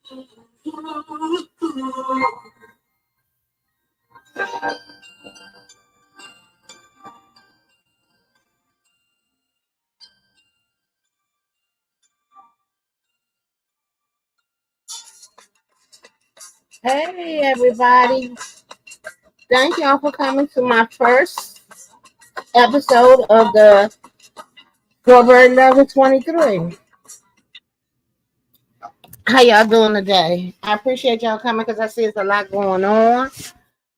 Hey everybody. Thank y'all for coming to my first episode of the Strawberry Level 23. How y'all doing today? I appreciate y'all coming because I see it's a lot going on.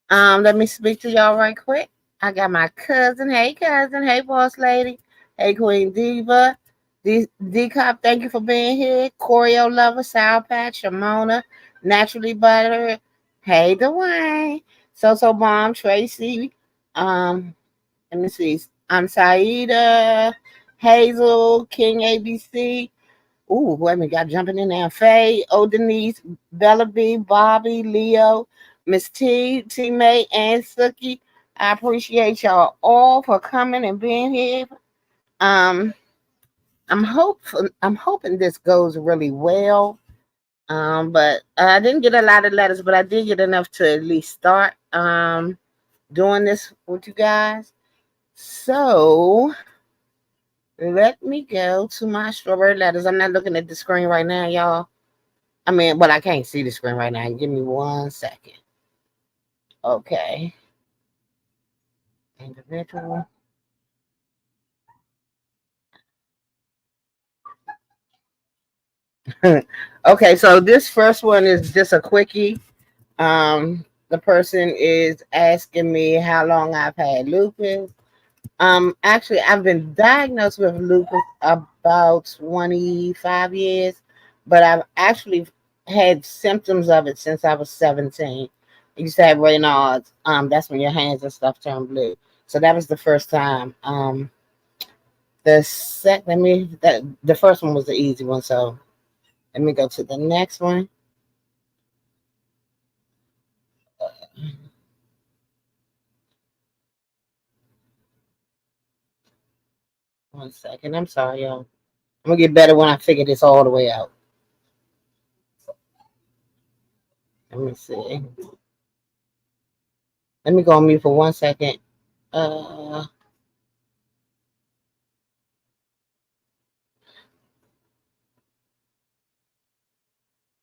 Let me speak to y'all right quick. I got my cousin. Hey cousin. Hey boss lady. Hey Queen Diva. D-Cop, thank you for being here. Choreo Lover, Sour Patch, Shimona, Naturally Butter. Hey Dwayne. So Bomb, Tracy. Um, Let me see. I'm Saida, Hazel, King ABC. Ooh, wait a minute, got jumping in there. Faye, O Denise, Bella B, Bobby, Leo, Miss T, May, and Suki. I appreciate y'all all for coming and being here. Um, I'm hoping this goes really well. But I didn't get a lot of letters, but I did get enough to at least start doing this with you guys. So let me go to my strawberry letters. I'm not looking at the screen right now, y'all. I mean, but I can't see the screen right now. Give me 1 second. Okay. Individual. Okay, so this first one is just a quickie. The person is asking me how long I've had lupus. Actually, I've been diagnosed with lupus about 25 years, but I've actually had symptoms of it since I was 17. I used to have Raynaud's. That's when your hands and stuff turn blue. So that was the first time. The first one was the easy one. So let me go to the next one. 1 second. I'm sorry, y'all. I'm gonna get better when I figure this all the way out. Let me see. Let me go on mute for 1 second. Uh,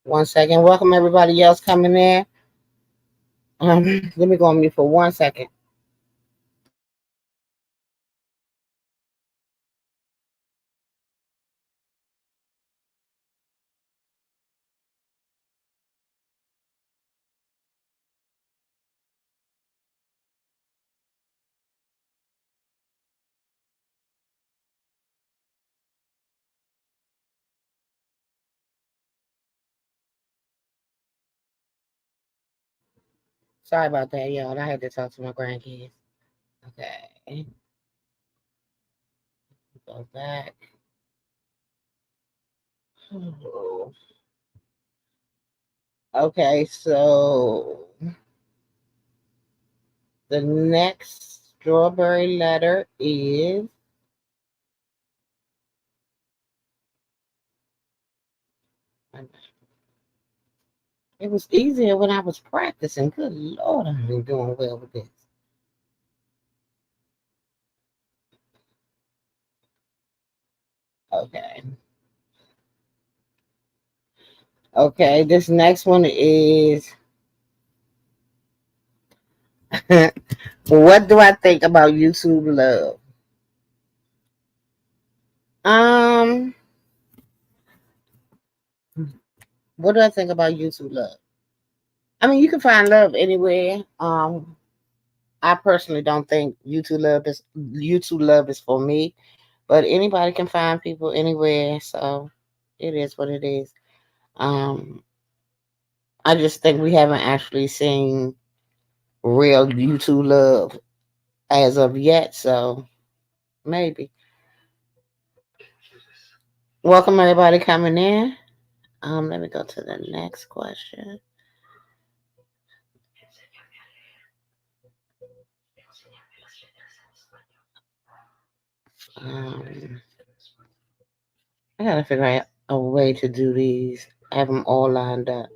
1 second. Welcome everybody else coming in. Let me go on mute for 1 second. Sorry about that, y'all. I had to talk to my grandkids. Okay. Go back. Okay, so the next strawberry letter is it was easier when I was practicing. Good Lord, I've been doing well with this. Okay. Okay, this next one is what do I think about YouTube love? Um, what do I think about YouTube love? I mean, you can find love anywhere. I personally don't think YouTube love is for me, but anybody can find people anywhere. So it is what it is. Um, I just think we haven't actually seen real YouTube love as of yet. So maybe. Welcome everybody coming in. Let me go to the next question. Um, I gotta figure out a way to do these. I have them all lined up.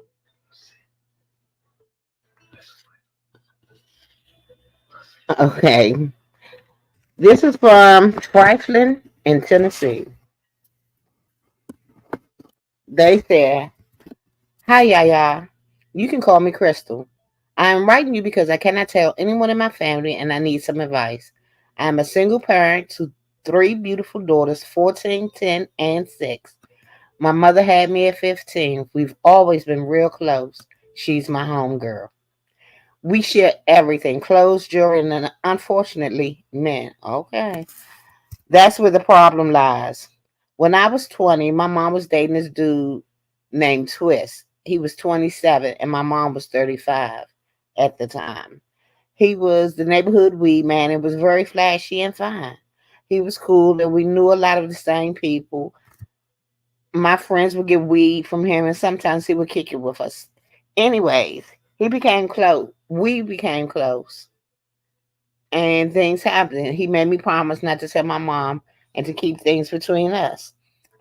Okay. This is from Trifling in Tennessee. They said, "Hi, Yaya. You can call me Crystal. I am writing you because I cannot tell anyone in my family and I need some advice. I am a single parent to three beautiful daughters, 14, 10, and 6. My mother had me at 15. We've always been real close. She's my home girl. We share everything, clothes, jewelry, and unfortunately, men. Okay. That's where the problem lies. When I was 20, my mom was dating this dude named Twist. He was 27 and my mom was 35 at the time. He was the neighborhood weed man and was very flashy and fine. He was cool and we knew a lot of the same people. My friends would get weed from him and sometimes he would kick it with us. Anyways, he became close. We became close and things happened. He made me promise not to tell my mom and to keep things between us.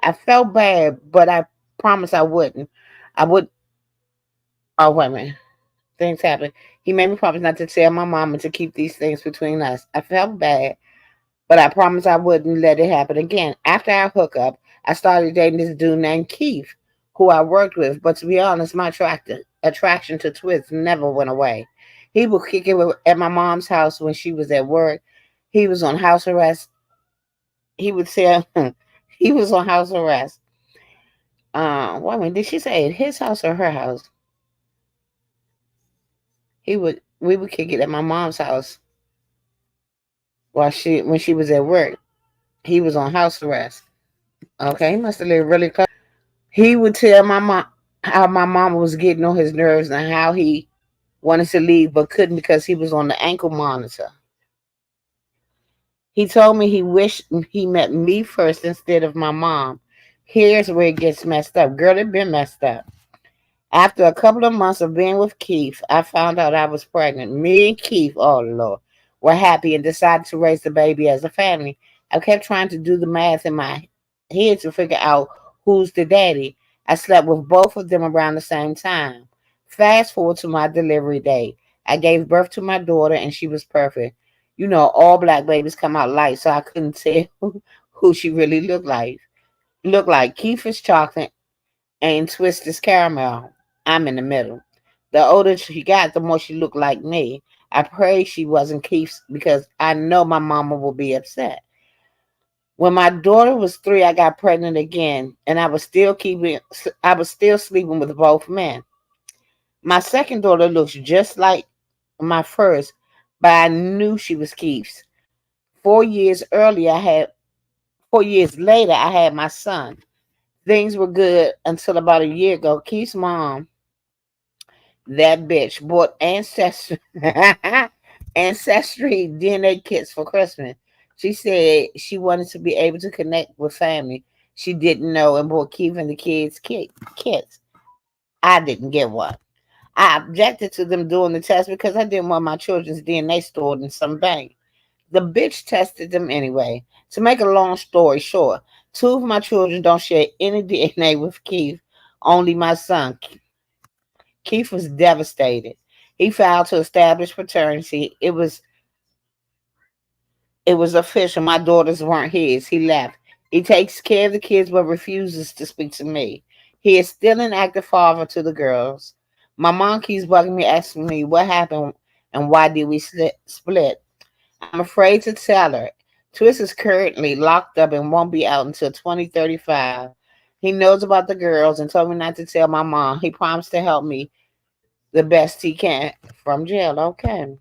I felt bad, but I promised I wouldn't. I would. Oh, wait a minute. Things happened. He made me promise not to tell my mom and to keep these things between us. I felt bad, but I promised I wouldn't let it happen again. After our hookup, I started dating this dude named Keith, who I worked with. But to be honest, my attraction to Twist never went away. He would kick it at my mom's house when she was at work. He was on house arrest. He would say he was on house arrest. Wait a minute, did she say at his house or her house? We would kick it at my mom's house while she when she was at work. He was on house arrest. Okay, he must have lived really close. He would tell my mom how my mama was getting on his nerves and how he wanted to leave but couldn't because he was on the ankle monitor. He told me he wished he met me first instead of my mom. Here's where it gets messed up. Girl, it been messed up. After a couple of months of being with Keith, I found out I was pregnant. Me and Keith, oh Lord, were happy and decided to raise the baby as a family. I kept trying to do the math in my head to figure out who's the daddy. I slept with both of them around the same time. Fast forward to my delivery day. I gave birth to my daughter and she was perfect. You know, all black babies come out light, so I couldn't tell who she really looked like. Keith is chocolate and Twist is caramel. I'm in the middle. The older she got, the more she looked like me. I pray she wasn't Keith's because I know my mama will be upset. When my daughter was 3, I got pregnant again, and I was still sleeping with both men. My second daughter looks just like my first, but I knew she was Keith's. 4 years earlier, I had 4 years later, I had my son. Things were good until about a year ago. Keith's mom, that bitch, bought ancestry DNA kits for Christmas. She said she wanted to be able to connect with family she didn't know and bought Keith and the kids kits. I didn't get one. I objected to them doing the test because I didn't want my children's DNA stored in some bank. The bitch tested them anyway. To make a long story short, 2 of my children don't share any DNA with Keith, only my son. Keith was devastated. He filed to establish paternity. It was official. My daughters weren't his. He left. He takes care of the kids but refuses to speak to me. He is still an active father to the girls. My mom keeps bugging me, asking me what happened and why did we split. I'm afraid to tell her. Twist is currently locked up and won't be out until 2035. He knows about the girls and told me not to tell my mom. He promised to help me the best he can from jail. Okay.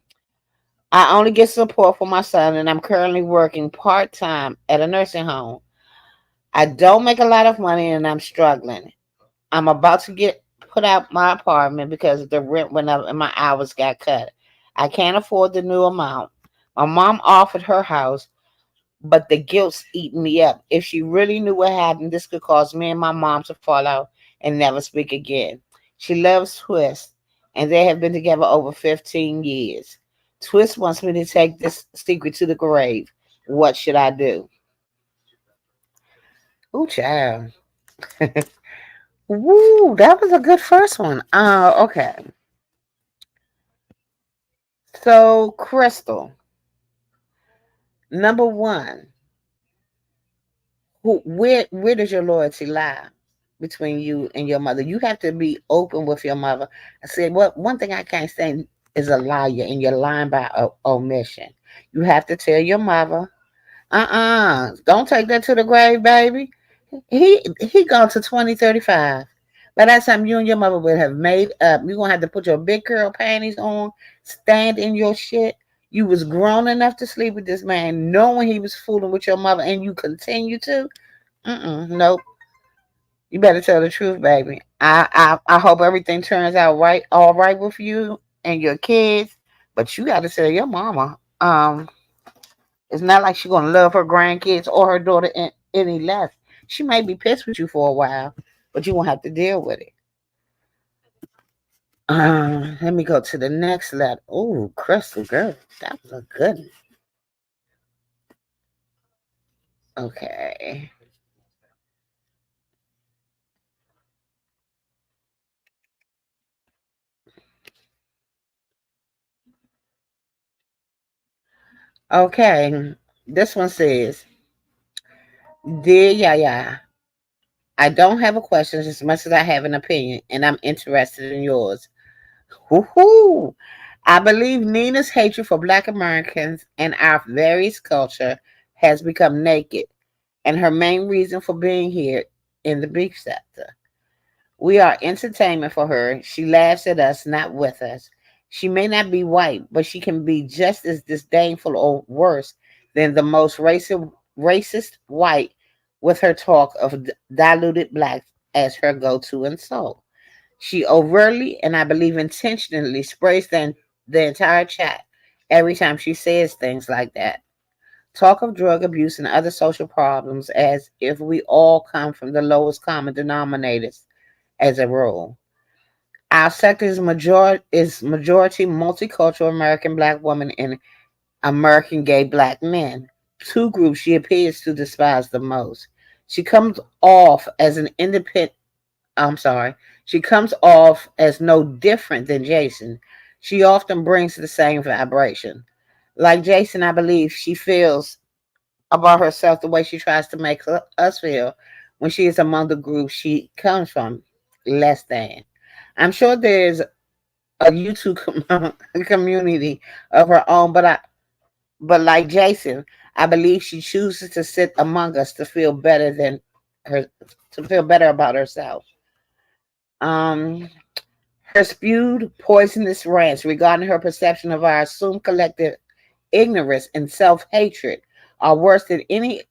I only get support for my son, and I'm currently working part time at a nursing home. I don't make a lot of money, and I'm struggling. I'm about to get put out my apartment because the rent went up and my hours got cut. I can't afford the new amount. My mom offered her house, but the guilt's eating me up. If she really knew what happened, this could cause me and my mom to fall out and never speak again. She loves Twist, and they have been together over 15 years. Twist wants me to take this secret to the grave. What should I do? Ooh, child. Woo, that was a good first one. Okay. So, Crystal, number one, where does your loyalty lie between you and your mother? You have to be open with your mother. I said, what one thing I can't stand is a liar, and you're lying by omission. You have to tell your mother, don't take that to the grave, baby. He gone to 2035. By that time, you and your mother will have made up. You're gonna have to put your big girl panties on, stand in your shit. You was grown enough to sleep with this man, knowing he was fooling with your mother, and you continue to. Nope. You better tell the truth, baby. I hope everything turns out right, all right with you and your kids. But you got to tell your mama. It's not like she's gonna love her grandkids or her daughter any less. She may be pissed with you for a while, but you won't have to deal with it. Let me go to the next letter. Oh, Crystal girl, that was a good one. Okay. Okay. This one says, Dear Yaya, I don't have a question as much as I have an opinion, and I'm interested in yours. Woohoo! I believe Nina's hatred for Black Americans and our various culture has become naked, and her main reason for being here in the beef sector. We are entertainment for her. She laughs at us, not with us. She may not be white, but she can be just as disdainful or worse than the most racist white with her talk of diluted blacks as her go-to insult. She overtly and I believe intentionally sprays the entire chat every time she says things like that. Talk of drug abuse and other social problems as if we all come from the lowest common denominators as a rule. Our sector is majority multicultural American black women and American gay black men, two groups she appears to despise the most. She comes off as an independent I'm sorry. She comes off as no different than Jason. She often brings the same vibration. Like Jason, I believe she feels about herself the way she tries to make us feel when she is among the group she comes from, less than. I'm sure there's a YouTube community of her own, but like Jason, I believe she chooses to sit among us to feel better than her to feel better about herself. Um, Her spewed poisonous rants regarding her perception of our assumed collective ignorance and self hatred are worse than any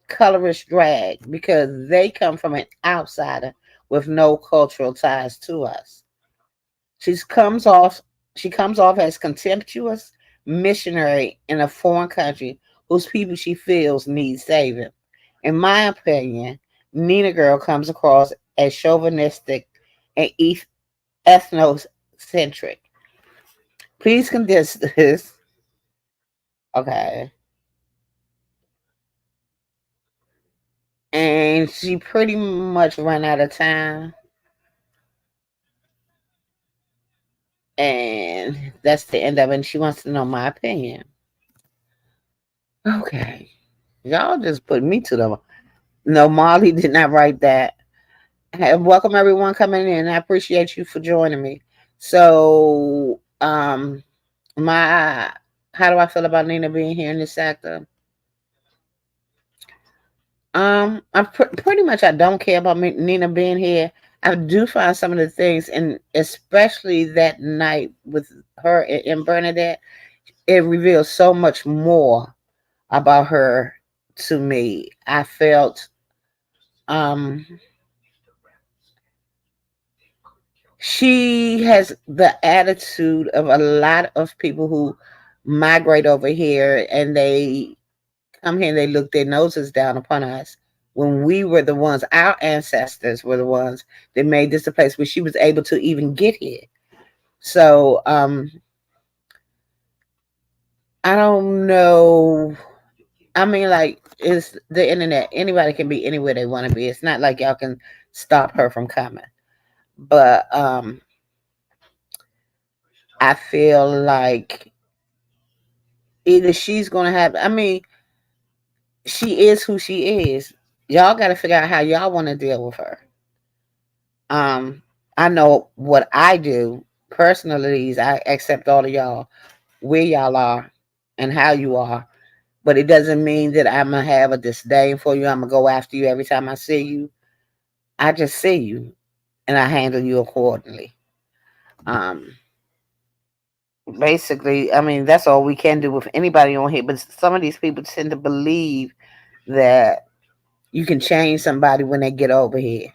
colorist drag because they come from an outsider with no cultural ties to us. She comes off she comes off as contemptuous missionary in a foreign country whose people she feels need saving. In my opinion, Nina Girl comes across as chauvinistic and ethnocentric. Please condense this. Okay. And she pretty much ran out of time. And that's the end of it. And she wants to know my opinion. Okay. Y'all just put me to the. No, Molly did not write that. Hey, welcome everyone coming in. I appreciate you for joining me. So, my how do I feel about Nina being here in this sector? Pretty much I don't care about Nina being here. I do find some of the things, and especially that night with her and Bernadette, it reveals so much more about her to me. I felt um she has the attitude of a lot of people who migrate over here and they come here and they look their noses down upon us when we were the ones, our ancestors were the ones that made this a place where she was able to even get here. So I don't know. I mean, like, it's the internet. Anybody can be anywhere they want to be. It's not like y'all can stop her from coming. But I feel like either she's gonna have. I mean, she is who she is. Y'all got to figure out how y'all want to deal with her. Um, I know what I do personally is I accept all of y'all where y'all are and how you are, but it doesn't mean that I'm gonna have a disdain for you. I'm gonna go after you every time I see you. I just see you and I handle you accordingly. Um, Basically, I mean that's all we can do with anybody on here. But some of these people tend to believe that you can change somebody when they get over here.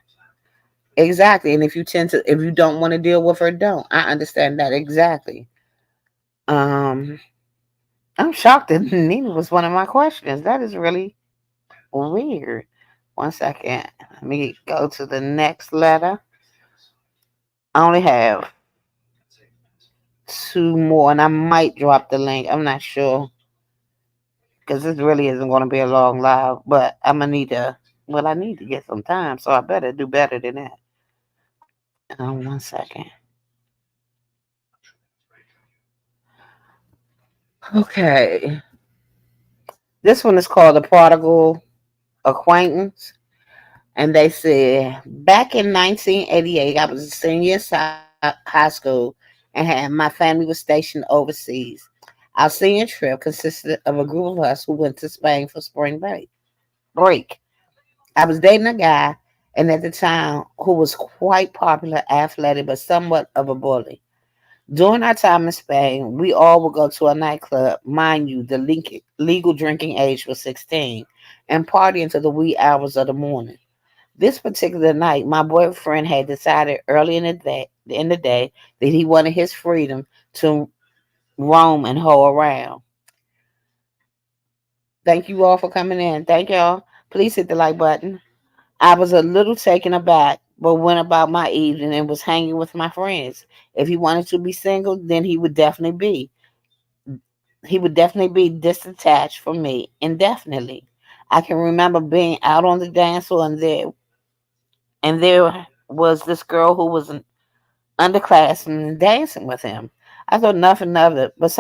Exactly. And if you don't want to deal with her, don't. I understand that exactly. Um, I'm shocked that Nina was one of my questions. That is really weird. One second. Let me go to the next letter. I only have two more, and I might drop the link. I'm not sure because this really isn't going to be a long live, but I'm gonna need to. Well, I need to get some time, so I better do better than that. One second. Okay. This one is called the Prodigal Acquaintance. And they said, back in 1988, I was a senior in high school and my family was stationed overseas. Our senior trip consisted of a group of us who went to Spain for spring break. I was dating a guy, and at the time, who was quite popular, athletic, but somewhat of a bully. During our time in Spain, we all would go to a nightclub. Mind you, the legal drinking age was 16, and party until the wee hours of the morning. This particular night, my boyfriend had decided early in the day that he wanted his freedom to roam and hoe around. Thank you all for coming in. Thank y'all. Please hit the like button. I was a little taken aback, but went about my evening and was hanging with my friends. If he wanted to be single, then he would definitely be disattached from me indefinitely. I can remember being out on the dance floor and there was this girl who was underclassmen dancing with him. I thought nothing of it, but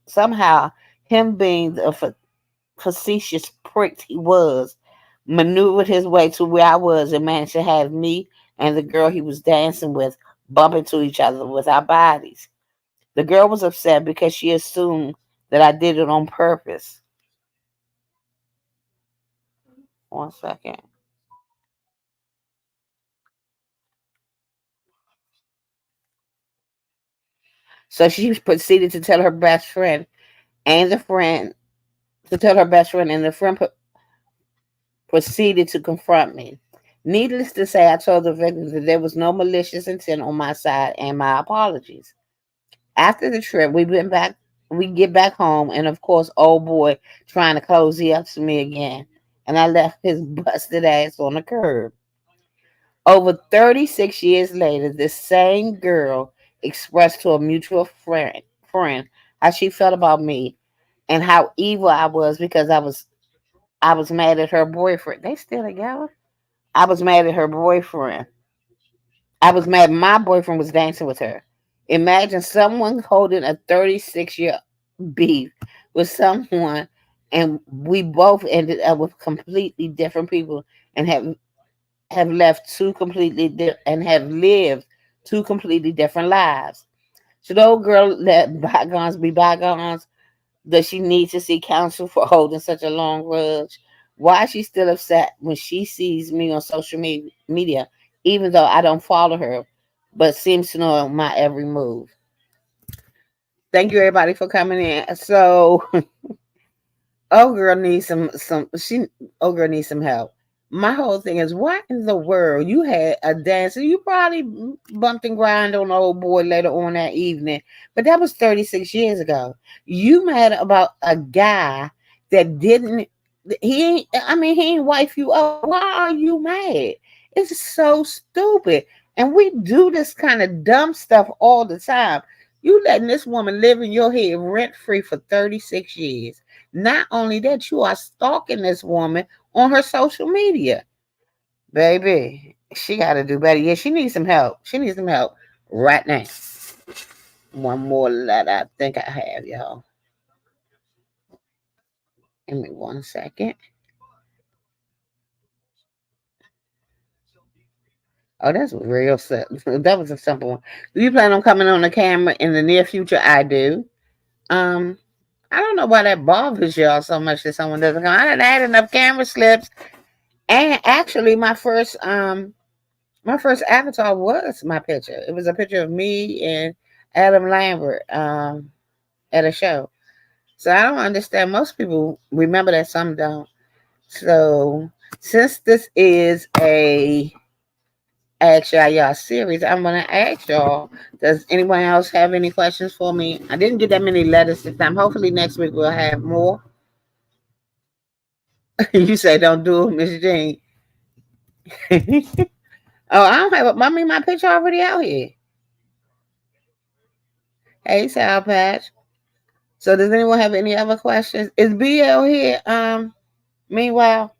somehow him being the facetious prick he was, maneuvered his way to where I was and managed to have me and the girl he was dancing with bump into each other with our bodies. The girl was upset because she assumed that I did it on purpose. One second. So she proceeded to tell her best friend and the friend to tell her best friend, and the friend proceeded to confront me. Needless to say, I told the victim that there was no malicious intent on my side and my apologies. After the trip, we get back home, and of course, old boy trying to cozy up to me again. And I left his busted ass on the curb. Over 36 years later, this same girl expressed to a mutual friend how she felt about me and how evil I was because I was mad at her boyfriend. They still together? I was mad at her boyfriend. I was mad my boyfriend was dancing with her. Imagine someone holding a 36-year beef with someone, and we both ended up with completely different people and have left and have lived two completely different lives. Should the old girl let bygones be bygones? Does she need to see counsel for holding such a long grudge? Why is she still upset when she sees me on social media, even though I don't follow her, but seems to know my every move? Thank you, everybody, for coming in. So, oh girl needs some help. My whole thing is, what in the world? You had a dancer. You probably bumped and grind on the old boy later on that evening, but that was 36 years ago. You mad about a guy that didn't. He ain't. I mean, he ain't wife you up. Why are you mad? It's so stupid. And we do this kind of dumb stuff all the time. You letting this woman live in your head rent free for 36 years. Not only that, you are stalking this woman on her social media. Baby, She got to do better. Yeah, she needs some help. She needs some help right now. One more letter I think I have, y'all. Give me 1 second. Oh, that's real simple. That was a simple one. Do you plan on coming on the camera in the near future? I do. Um, I don't know why that bothers y'all so much that someone doesn't come. I didn't had enough camera slips, and actually, my first avatar was my picture. It was a picture of me and Adam Lambert at a show. So I don't understand. Most people remember that, some don't. So since this is a Ask Y'all series, I'm gonna ask y'all. Does anyone else have any questions for me? I didn't get that many letters this time. Hopefully next week we'll have more. You say don't do it, Miss Jean. Oh, I don't have. I mean, my picture already out here. Hey, Sour Patch. So does anyone have any other questions? Is BL here? Meanwhile,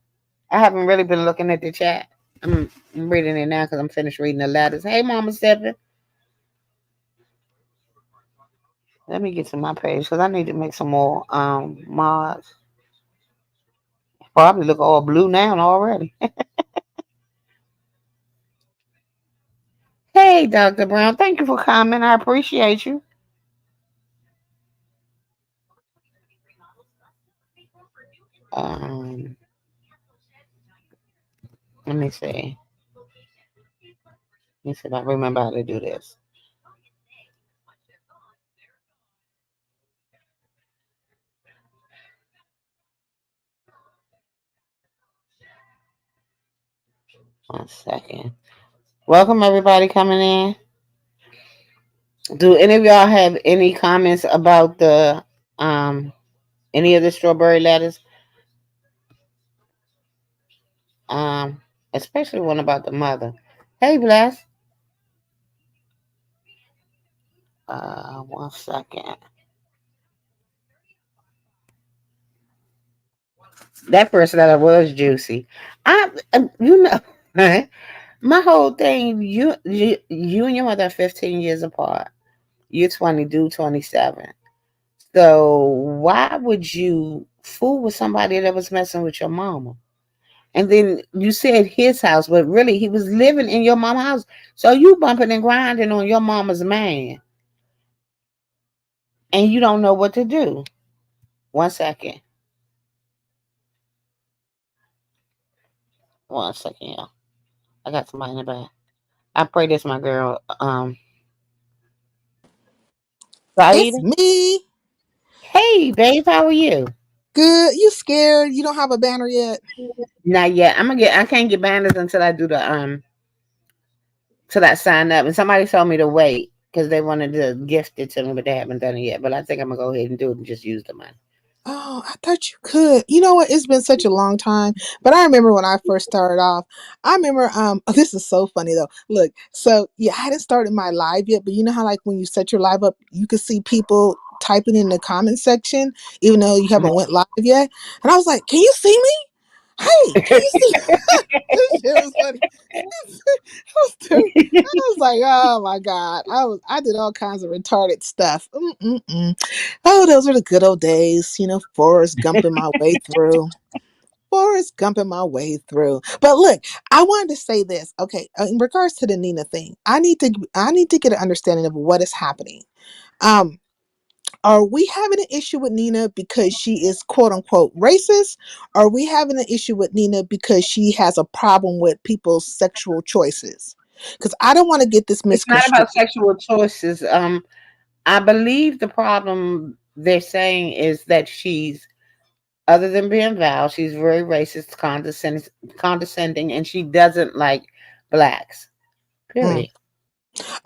I haven't really been looking at the chat. I'm reading it now because I'm finished reading the letters. Hey, Mama Steppin'. Let me get to my page because I need to make some more mods. Probably look all blue now already. Hey, Dr. Brown. Thank you for coming. I appreciate you. Um, let me see. Let me see if I remember how to do this. 1 second. Welcome everybody coming in. Do any of y'all have any comments about the any of the strawberry letters? Um, Especially one about the mother. Hey, Bless. 1 second. That first letter was juicy. You know, my whole thing. You and your mother are 15 years apart. You're 22, 27. So why would you fool with somebody that was messing with your mama? And then you said his house, but really he was living in your mama's house. So you bumping and grinding on your mama's man, and you don't know what to do. 1 second. 1 second, y'all. I got somebody in the back. I pray this my girl. It's Saida. me. Hey, babe, how are you? Good. You scared? You don't have a banner yet? Not yet. I'm gonna get. I can't get banners until I do the till I sign up. And somebody told me to wait because they wanted to gift it to me, but they haven't done it yet. But I think I'm gonna go ahead and do it and just use the money. Oh, I thought you could. You know what? It's been such a long time. But I remember when I first started off. I remember oh, this is so funny though. Look, so yeah, I hadn't started my live yet, but you know how like when you set your live up, you could see people typing in the comment section, even though you haven't went live yet. And I was like, can you see me? Hey, can you see? This shit was funny. I was like, oh my god, I did all kinds of retarded stuff. Mm-mm-mm. Oh, those were the good old days, Forrest Gumping my way through. Forrest Gumping my way through. But look, I wanted to say this. Okay, in regards to the Nina thing, I need to get an understanding of what is happening. Um, are we having an issue with Nina because she is quote unquote racist? Are we having an issue with Nina because she has a problem with people's sexual choices? Because I don't want to get this It's not misconstrued. about sexual choices. I believe the problem they're saying is that she's, other than being Val, she's very racist, condescending, and she doesn't like blacks. Mm. Period.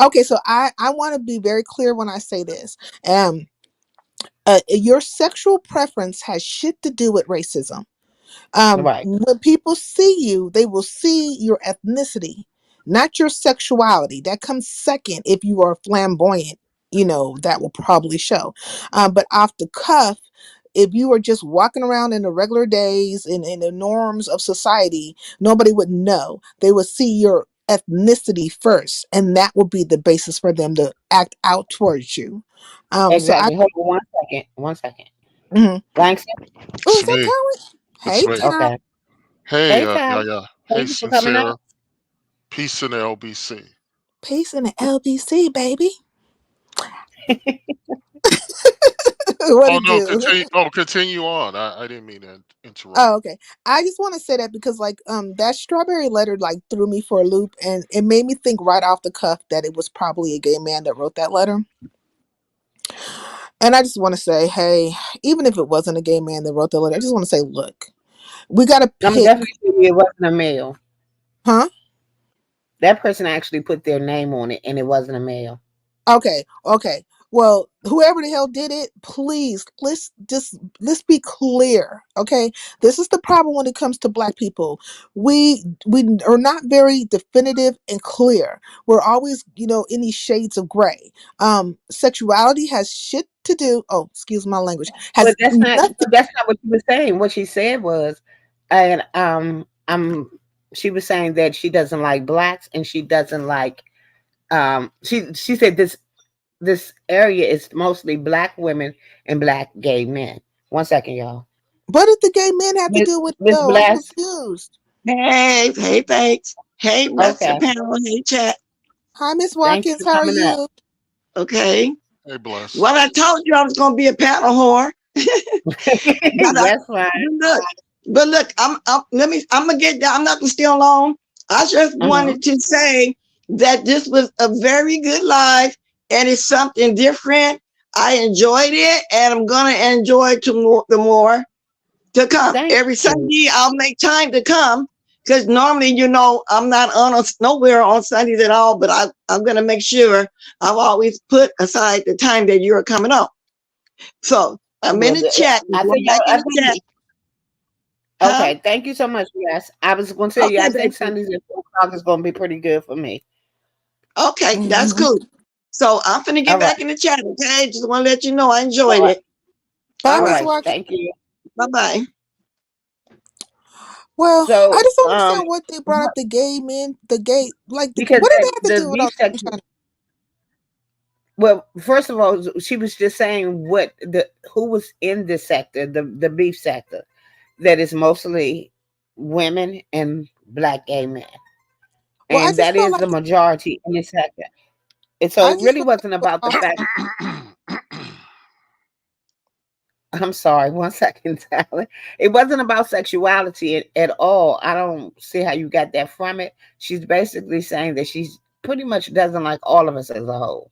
Okay, so I want to be very clear when I say this. Um, your sexual preference has shit to do with racism. Right. When people see you, they will see your ethnicity, not your sexuality. That comes second. If you are flamboyant, that will probably show. But off the cuff, if you were just walking around in the regular days in the norms of society, nobody would know. They would see your ethnicity first, and that will be the basis for them to act out towards you. So I. Exactly. Hold on 1 second. 1 second. Mhm. Langston. Oh, It's is that me. Terrence? It's Hey, me. Terrence. Okay. Hey, Hey, Tyler. yeah. Hey, Thank you for coming sincere. up. Peace in the LBC. Peace in the LBC, baby. What Oh it no, do? continue. Oh, continue on. I didn't mean to interrupt. Oh, okay. I just want to say that because like that strawberry letter like threw me for a loop, and it made me think right off the cuff that it was probably a gay man that wrote that letter. And I just want to say, hey, even if it wasn't a gay man that wrote the letter, I just want to say, look, we got to I'm pick, definitely sure it wasn't a male. huh? That person actually put their name on it, and it wasn't a male. Okay, okay. Well, whoever the hell did it, please let's be clear. Okay, this is the problem when it comes to black people. We are not very definitive and clear. We're always, in these shades of gray. Sexuality has shit to do. Oh, excuse my language. But Has that's not. nothing. But that's not what she was saying. What she said was, and she was saying that she doesn't like blacks, and she doesn't like. She said this area is mostly black women and black gay men. 1 second, y'all. What did the gay men have to Miss do with it, Miss though? I'm Bless. confused. Hey, hey, thanks. Hey, rest of Okay. the panel. Hey, chat. Hi, Miss Thank you Watkins. for How are coming up. you? Okay. Hey, bless. Well, I told you I was going to be a panel whore, but That's fine. look, I'm gonna get down. I'm not gonna stay alone. I just Uh-huh. wanted to say that this was a very good live, and it's something different. I enjoyed it, and I'm gonna enjoy the more to come. Thank Every you. Sunday, I'll make time to come because normally, I'm not on nowhere on Sundays at all. But I'm going to make sure I've always put aside the time that you're coming on. So I'm in Well, the chat. I Going think back in I the chat, think huh? okay. Thank you so much. Yes, I was going to tell you. Okay, I think baby. Sundays at 4 o'clock is going to be pretty good for me. Okay, that's Mhm. cool. So I'm finna All get right. back in the chat. Okay, just want to let you know I All enjoyed right. it. Bye, All All Miss right. right. Watkins. Thank you. Bye bye. Well, I So, just don't understand what they brought up what- the gay men, the gay, like, because what did they have to the do with all beef this section. China? Well, first of all, she was just saying what the who was in this sector, the beef sector, that is mostly women and black gay men, Well, I and just that felt is like, the majority in this sector. And so I it just really felt like wasn't it was about the all, fact. I'm sorry, 1 second, Tyler. It wasn't about sexuality at all. I don't see how you got that from it. She's basically saying that she's pretty much doesn't like all of us as a whole.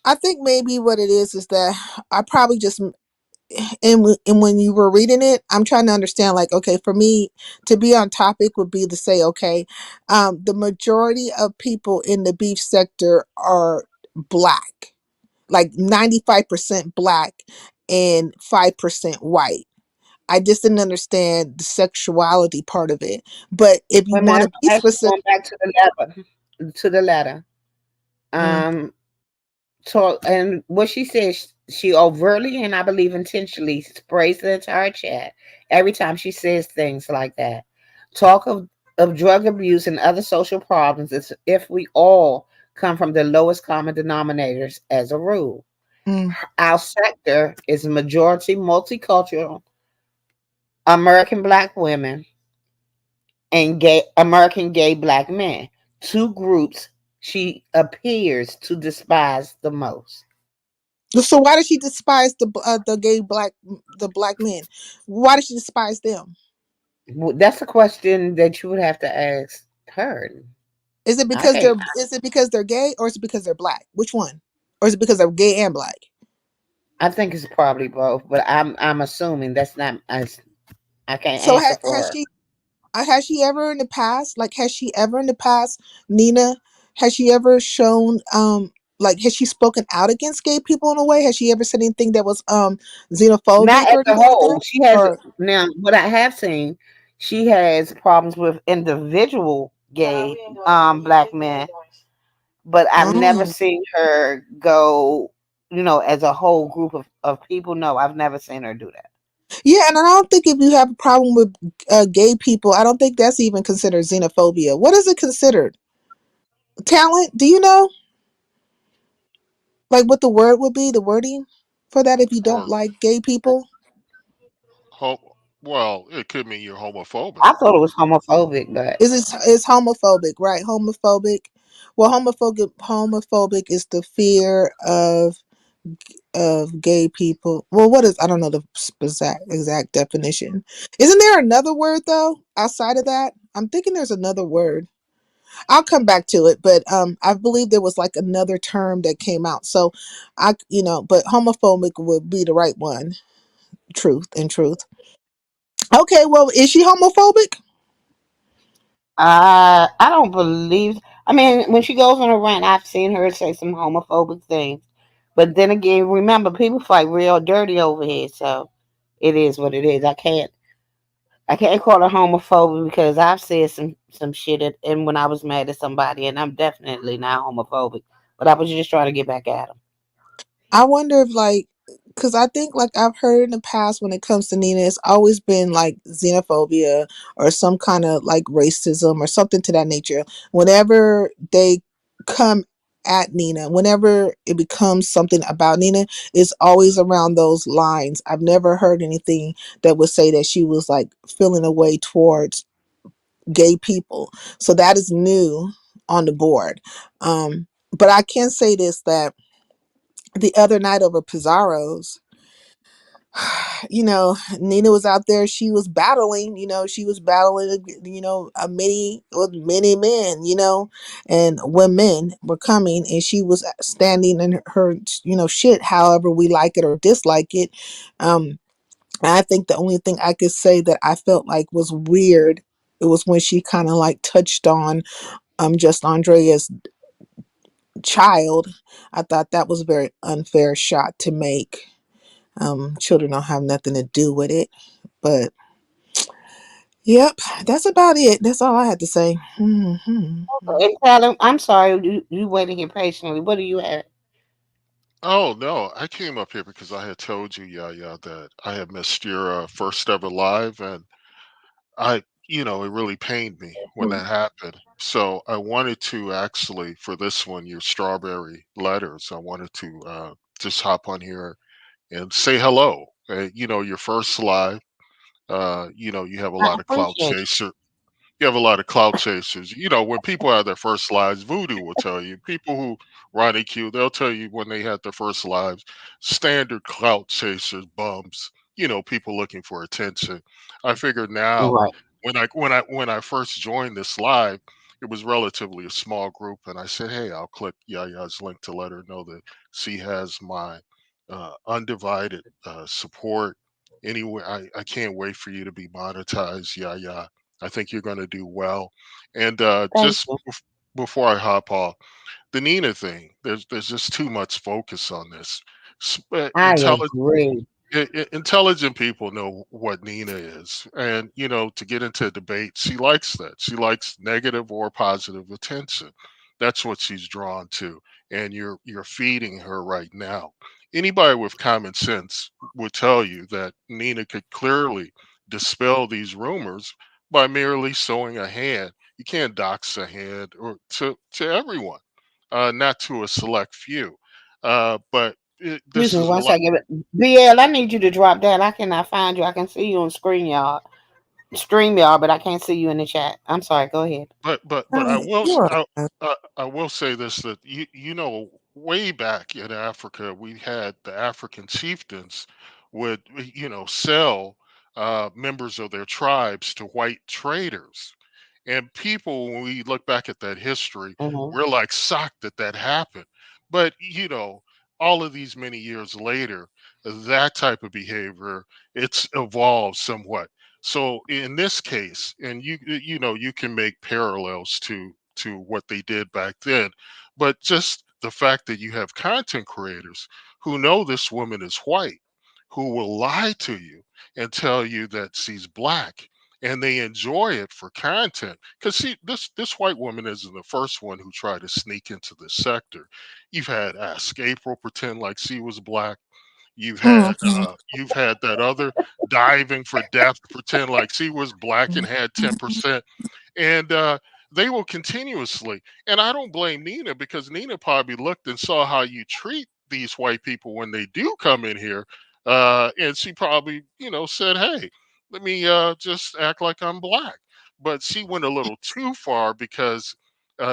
I think maybe what it is that I probably just, and when you were reading it, I'm trying to understand, like, okay, for me to be on topic would be to say, okay, the majority of people in the beef sector are black, like 95% black and 5% white. I just didn't understand the sexuality part of it. But if you Wait a want minute, to be I'm actually specific, going back to the letter. To the letter. mm, Um, so and what she says, she overtly and I believe intentionally sprays the entire chat every time she says things like that. Talk of drug abuse and other social problems as if we all come from the lowest common denominators as a rule. mm. Our sector is majority multicultural American black women and gay American gay black men. Two groups she appears to despise the most. So why does she despise the gay black men? Why does she despise them? That's a question that you would have to ask her. I can't. Is it because they're gay, or is it because they're black? Which one? Or is it because they're gay and black? I think it's probably both, but I'm assuming that's not. I can't So answer for has her. has she ever in the past, like, has she ever in the past, Nina, has she ever shown like, has she spoken out against gay people in a way? Has she ever said anything that was Not xenophobic as or a anything like whole. that? She has Or now. What I have seen, she has problems with individual gay black men, but I've never oh, seen her go. As a whole group of people. No, I've never seen her do that. Yeah, and I don't think if you have a problem with gay people, I don't think that's even considered xenophobia. What is it considered? Talent? Do you know? Like what the word would be, the wording for that if you don't Or like gay people? well, it could mean you're homophobic. I thought it was homophobic, but Is homophobic, right? Homophobic. Well, homophobic is the fear of gay people. Well, what is, I don't know the exact definition. Isn't there another word though outside of that? I'm thinking there's another word. I'll come back to it, but I believe there was like another term that came out. So but homophobic would be the right one. Truth and truth. Okay, well, is she homophobic? I don't believe. I mean, when she goes on a rant, I've seen her say some homophobic things. But then again, remember, people fight real dirty over here, so it is what it is. I can't call her homophobic because I've said some shit and when I was mad at somebody, and I'm definitely not homophobic. But I was just trying to get back at them. I wonder if like, because I think like I've heard in the past when it comes to Nina, it's always been like xenophobia or some kind of like racism or something to that nature. Whenever they come at Nina, whenever it becomes something about Nina, it's always around those lines. I've never heard anything that would say that she was like feeling a way towards gay people. So that is new on the board. But I can say this, that the other night over Pizarro's, Nina was out there. She was battling. She was battling. A many with many men. And women were coming, and she was standing in her shit. However we like it or dislike it. And I think the only thing I could say that I felt like was weird, it was when she kind of like touched on just Andrea's child. I thought that was a very unfair shot to make. Children don't have nothing to do with it. But yep, that's about it. That's all I had to say. And tell them, I'm sorry, you waited here patiently. What do you have? Oh no, I came up here because I had told you, yeah, that I had missed your first ever live, and it really pained me when that happened. So I wanted to actually, for this one, your strawberry letters, I wanted to just hop on here and say hello. Your first live. You have a I lot of clout appreciate chaser. You have a lot of clout chasers. When people have their first lives, Voodoo will tell you. People who Ronnie Q, they'll tell you when they had their first lives. Standard clout chasers, bums. People looking for attention. I figured you. now, Right. when I first joined this live, it was relatively a small group, and I said, "Hey, I'll click Yaya's link to let her know that she has my undivided support." Anyway, I can't wait for you to be monetized, Yaya. I think you're going to do well. And Thank you. before I hop off, the Nina thing, there's just too much focus on this. I agree. Intelligent people know what Nina is, and to get into a debate, she likes that. She likes negative or positive attention. That's what she's drawn to, and you're feeding her right now. Anybody with common sense would tell you that Nina could clearly dispel these rumors by merely showing a hand. You can't dox a hand or to everyone, not to a select few. But Excuse this me is a one lot. second. BL, I need you to drop that. I cannot find you. I can see you on StreamYard, but I can't see you in the chat. I'm sorry. Go ahead. But Oh, you're right. I will say this, that way back in Africa we had the African chieftains would sell members of their tribes to white traders. And people, when we look back at that history, Hmm. we're like shocked that that happened. But, all of these many years later, that type of behavior, it's evolved somewhat. So in this case, and you can make parallels to what they did back then, but just the fact that you have content creators who know this woman is white, who will lie to you and tell you that she's black, and they enjoy it for content because this white woman isn't the first one who tried to sneak into this sector. You've had Ask April pretend like she was black. Mm-hmm. You've had that other diving for death, pretend like she was black and had 10%, and they will continuously. And I don't blame Nina, because Nina probably looked and saw how you treat these white people when they do come in here, and she probably, said, "Hey, let me just act like I'm black." But she went a little too far, because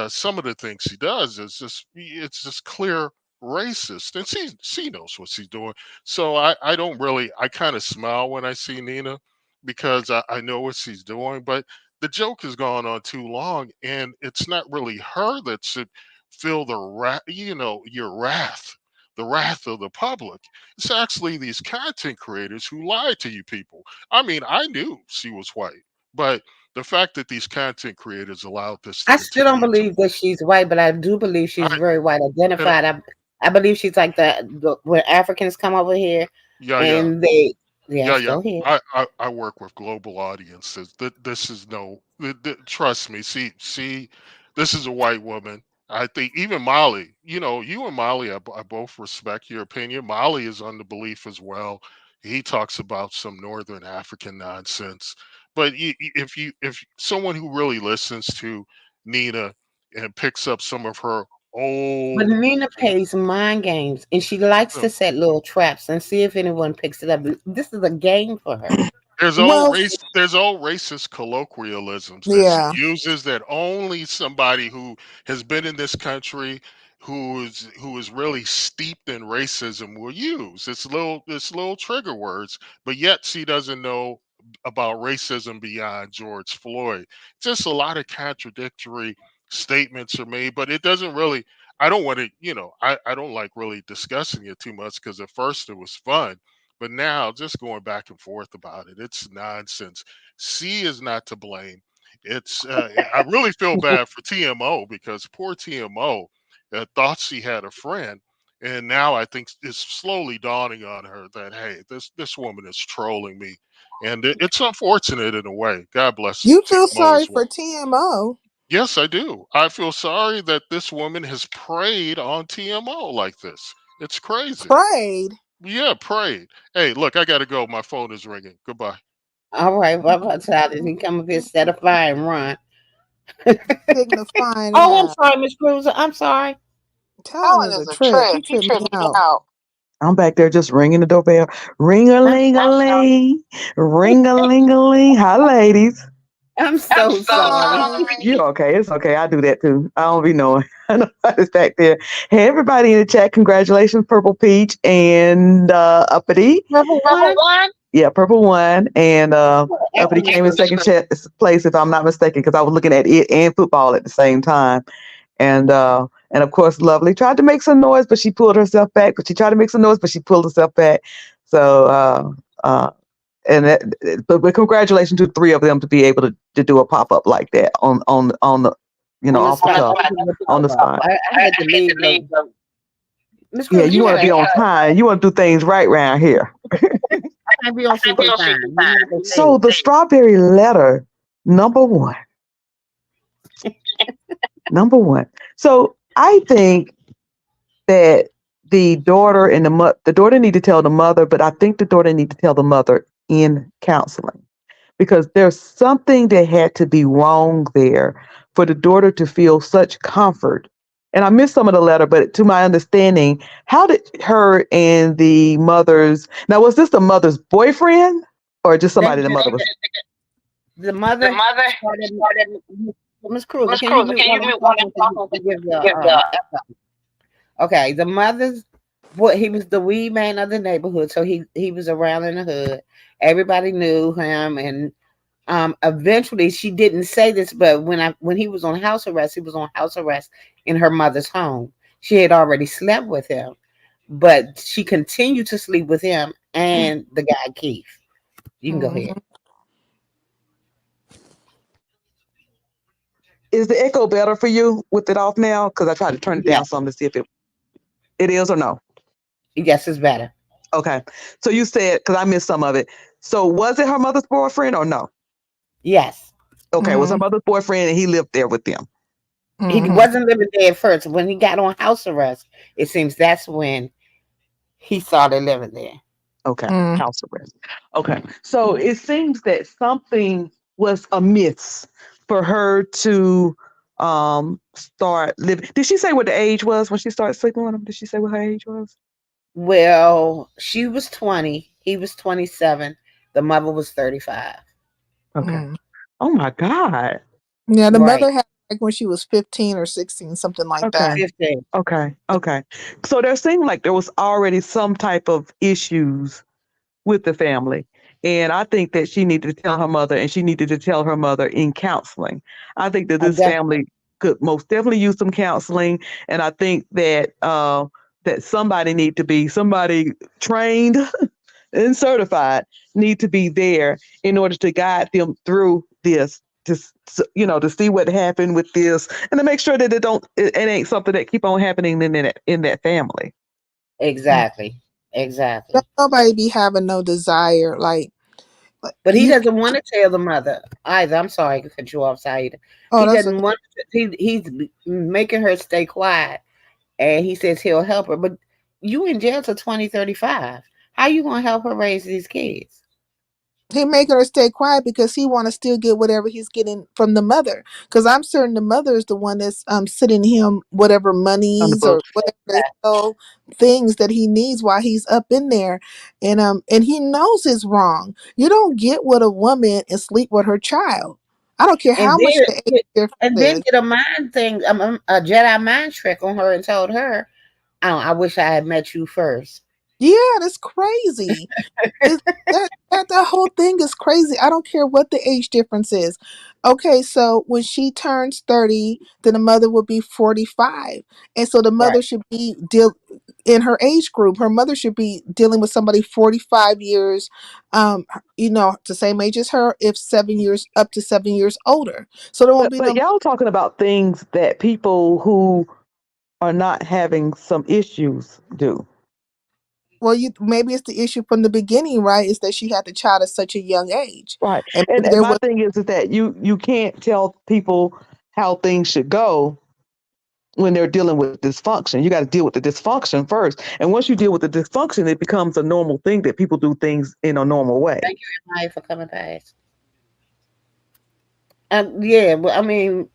some of the things she does is just it's just clear racist, and she knows what she's doing. So I don't really, I kind of smile when I see Nina, because I know what she's doing. But the joke has gone on too long, and it's not really her that should feel your wrath, the wrath of the public. It's actually these content creators who lied to you people. I mean, I knew she was white, but the fact that these content creators allowed this to I still don't continue to, believe that she's white, but I do believe she's I very white and identified. I believe she's like the when Africans come over here yeah, yeah. and they Yeah, yes, yeah. go ahead. I work with global audiences. This is no, trust me. See, this is a white woman. I think even Molly, you and Molly, I both respect your opinion. Molly is on the belief as well. He talks about some Northern African nonsense. But if someone who really listens to Nina and picks up some of her But old, Nina plays mind games and she likes to set little traps and see if anyone picks it up. This is a game for her. Well, There's old racist colloquialisms that she yeah. uses, that only somebody who has been in this country, who is really steeped in racism, will use. It's little trigger words, but yet she doesn't know about racism beyond George Floyd. Just a lot of contradictory statements are made, but it doesn't really, I don't want to, I don't like really discussing it too much, because at first it was fun, but now, just going back and forth about it, it's nonsense. C is not to blame. I really feel bad for TMO, because poor TMO thought she had a friend, and now I think it's slowly dawning on her that, hey, this woman is trolling me, and it's unfortunate in a way. God bless You feel TMO sorry as for well. TMO. Yes, I do. I feel sorry that this woman has preyed on TMO like this. It's crazy. Prayed. Yeah, prayed. Hey, look, I gotta go. My phone is ringing. Goodbye. All right, what about child? He come up here, set a fire and run. Signifying Oh, I'm out. sorry, Miss Cruiser. I'm sorry. Talent is a trip. You trip me out. I'm back there just ringing the doorbell. Ring a I'm ling a so sorry. ling. Ring a ling a ling. Hi, ladies. I'm so sorry. Hi. You okay? It's okay. I do that too. I don't be knowing. I know it's back there. Hey, everybody in the chat, congratulations, Purple Peach and Uppity. Number one. Yeah, Purple won, and Uppity Echo, Miss came in Cruiser. second place, if I'm not mistaken, because I was looking at it and football at the same time. And of course, Lovely tried to make some noise, but she pulled herself back. But she tried to make some noise, but she pulled herself back. So, but congratulations to three of them to be able to do a pop up like that on the On the off the spot. cuff, on the spot. I had to leave. Miss Yeah, Cruiser, you you want to be gotta. on time. You want to do things right around here. I can't be on CP time. You know what they So say. the strawberry letter, number one, number one. So I think that the daughter need to tell the mother, but I think the daughter need to tell the mother in counseling, because there's something that had to be wrong there for the daughter to feel such comfort. And I missed some of the letter, but to my understanding, how did her and the mother's, now was this the mother's boyfriend or just They somebody the just mother was? the mother started. Miss Cruiser, can you mute while I'm talking? Because you give the okay. The mother's what he was the weed man of the neighborhood, so he was around in the hood. Everybody knew him, and eventually she didn't say this, but when he was on house arrest, he was on house arrest in her mother's home. She had already slept with him, but she continued to sleep with him and the guy Keith. You can go ahead. Mhm. Is the echo better for you with it off now? Because I tried to turn it Yeah. down some to see if it is or no. Yes, it's better. Okay. So you said, because I missed some of it. So was it her mother's boyfriend or no? Yes. Okay, it was her Mhm. mother's boyfriend and he lived there with them. He Mhm. wasn't living there at first. When he got on house arrest, it seems that's when he started living there. Okay, Mm. house arrest. Okay, so it seems that something was amiss for her to start living. Did she say what the age was when she started sleeping with him? Did she say what her age was? Well, she was 20, he was 27, the mother was 35. Okay. Mm. Oh my God. Yeah, the Right. mother had like when she was 15 or 16, something like Okay. that. 15. Okay. Okay. So there seemed like there was already some type of issues with the family. And I think that she needed to tell her mother, and she needed to tell her mother in counseling. I think that I this definitely family could most definitely use some counseling, and I think that that somebody need to be somebody trained and certified need to be there in order to guide them through this. Just to see what happened with this, and to make sure that it ain't something that keep on happening in that family. Mm. exactly. Don't Exactly. nobody be having no desire But he you. doesn't want to tell the mother either. I'm sorry to cut you off, Saida. Oh, He that's okay. doesn't want to, he's making her stay quiet, and he says he'll help her. But you in jail till 2035. How you gonna help her raise these kids? He making her stay quiet because he want to still get whatever he's getting from the mother. Because I'm certain the mother is the one that's sending him whatever On the monies or books. whatever the hell things that he needs while he's up in there, and he knows it's wrong. You don't get with a woman and sleep with her child. I don't care And how much the age difference then is. did a mind thing, a Jedi mind trick on her and told her, "Oh, I wish I had met you first." Yeah, that's crazy. It, that whole thing is crazy. I don't care what the age difference is. Okay, so when she turns 30, then the mother will be 45. And so the Right. mother should be deal in her age group. Her mother should be dealing with somebody 45 years the same age as her, if 7 years up to 7 years older. So there won't But be but no. y'all talking about things that people who are not having some issues do. Well, you maybe it's the issue from the beginning, right? Is that she had the child at such a young age. Right. And And maybe and there my was. thing is that you can't tell people how things should go when they're dealing with dysfunction. You got to deal with the dysfunction first. And once you deal with the dysfunction, it becomes a normal thing that people do things in a normal way. Thank you, Maya, for coming past. Yeah, but I mean,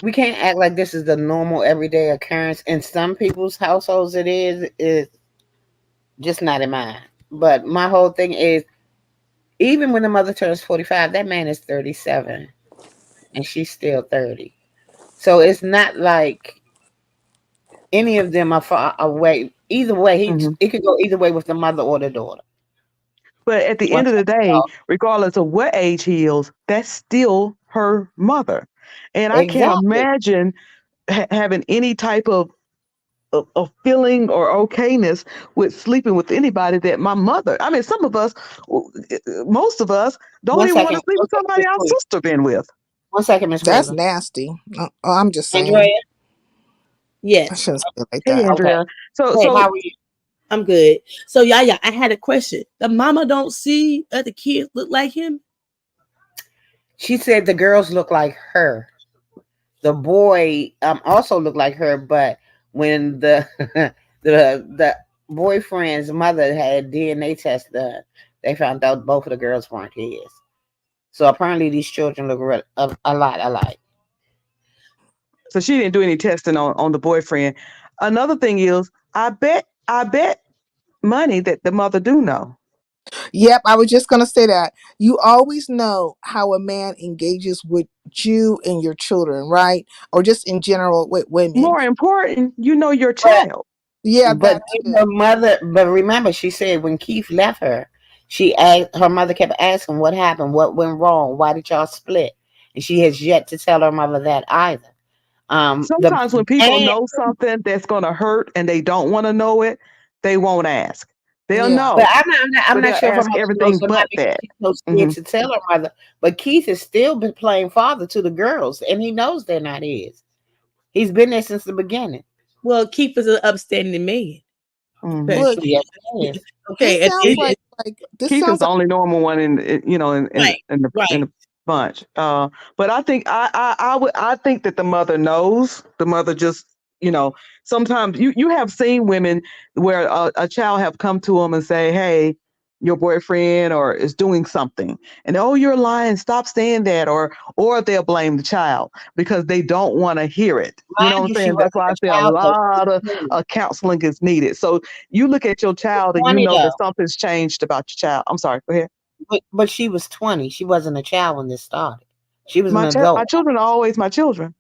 we can't act like this is the normal everyday occurrence. In some people's households, it is just not in mine. But my whole thing is, even when the mother turns 45, that man is 37, and she's still 30. So it's not like any of them are far away. Either way, Mhm. it could go either way with the mother or the daughter. But at the end Once of the day, that's regardless of what age he is, that's still her mother. And I can't exactly. imagine having any type of feeling or okayness with sleeping with anybody that my mother. I mean, some of us, most of us, don't One even want to second. sleep with Okay, somebody Miss our Queen. sister been with. One second, Miss That's Raven. nasty. I'm just saying. Andrea. I Yes, shouldn't say it like Hey, that. Okay. Andrea. So, Hey, so how are you? I'm good. So yeah, I had a question. The mama don't see that the kids look like him. She said the girls look like her. The boy also looked like her, but when the the boyfriend's mother had DNA test done, they found out both of the girls weren't his. So apparently, these children look a lot alike. so she didn't do any testing on the boyfriend. Another thing is, I bet money that the mother do know. Yep, I was just gonna say that. You always know how a man engages with you and your children, right? Or just in general with women. More important, you know your But child. Yeah, but that then too. her mother. But remember, she said when Keith left her, she asked her mother kept asking what happened, what went wrong, why did y'all split, and she has yet to tell her mother that either. The Sometimes when people and know something that's going to hurt and they don't want to know it, they won't ask. They'll Yeah. but know, I'm but not they'll sure if her ask mother knows everything or not but because that. she's so scared Hmm. to tell her mother. But Keith has still been playing father to the girls, and he knows they're not his. He's been there since the beginning. Well, Keith is an upstanding man. Hmm. Okay, Look, Yes, he is. this okay. sounds Keith, like this Keith is sounds the like only normal one in Right, in the in right. the bunch. But I think I think that the mother knows. The mother just You know, sometimes you have seen women where a child have come to them and say, "Hey, your boyfriend or is doing something," and "Oh, you're lying. Stop saying that," or they'll blame the child because they don't want to hear it. You know Mind what you, I'm she saying? That's wasn't why I a say a child though. She lot was of 20. counseling is needed. So you look at your She was child and you 20 know that though. something's changed about your child. I'm sorry. Go ahead. But she was 20. She wasn't a child when this started. She was an My adult. children are always my children.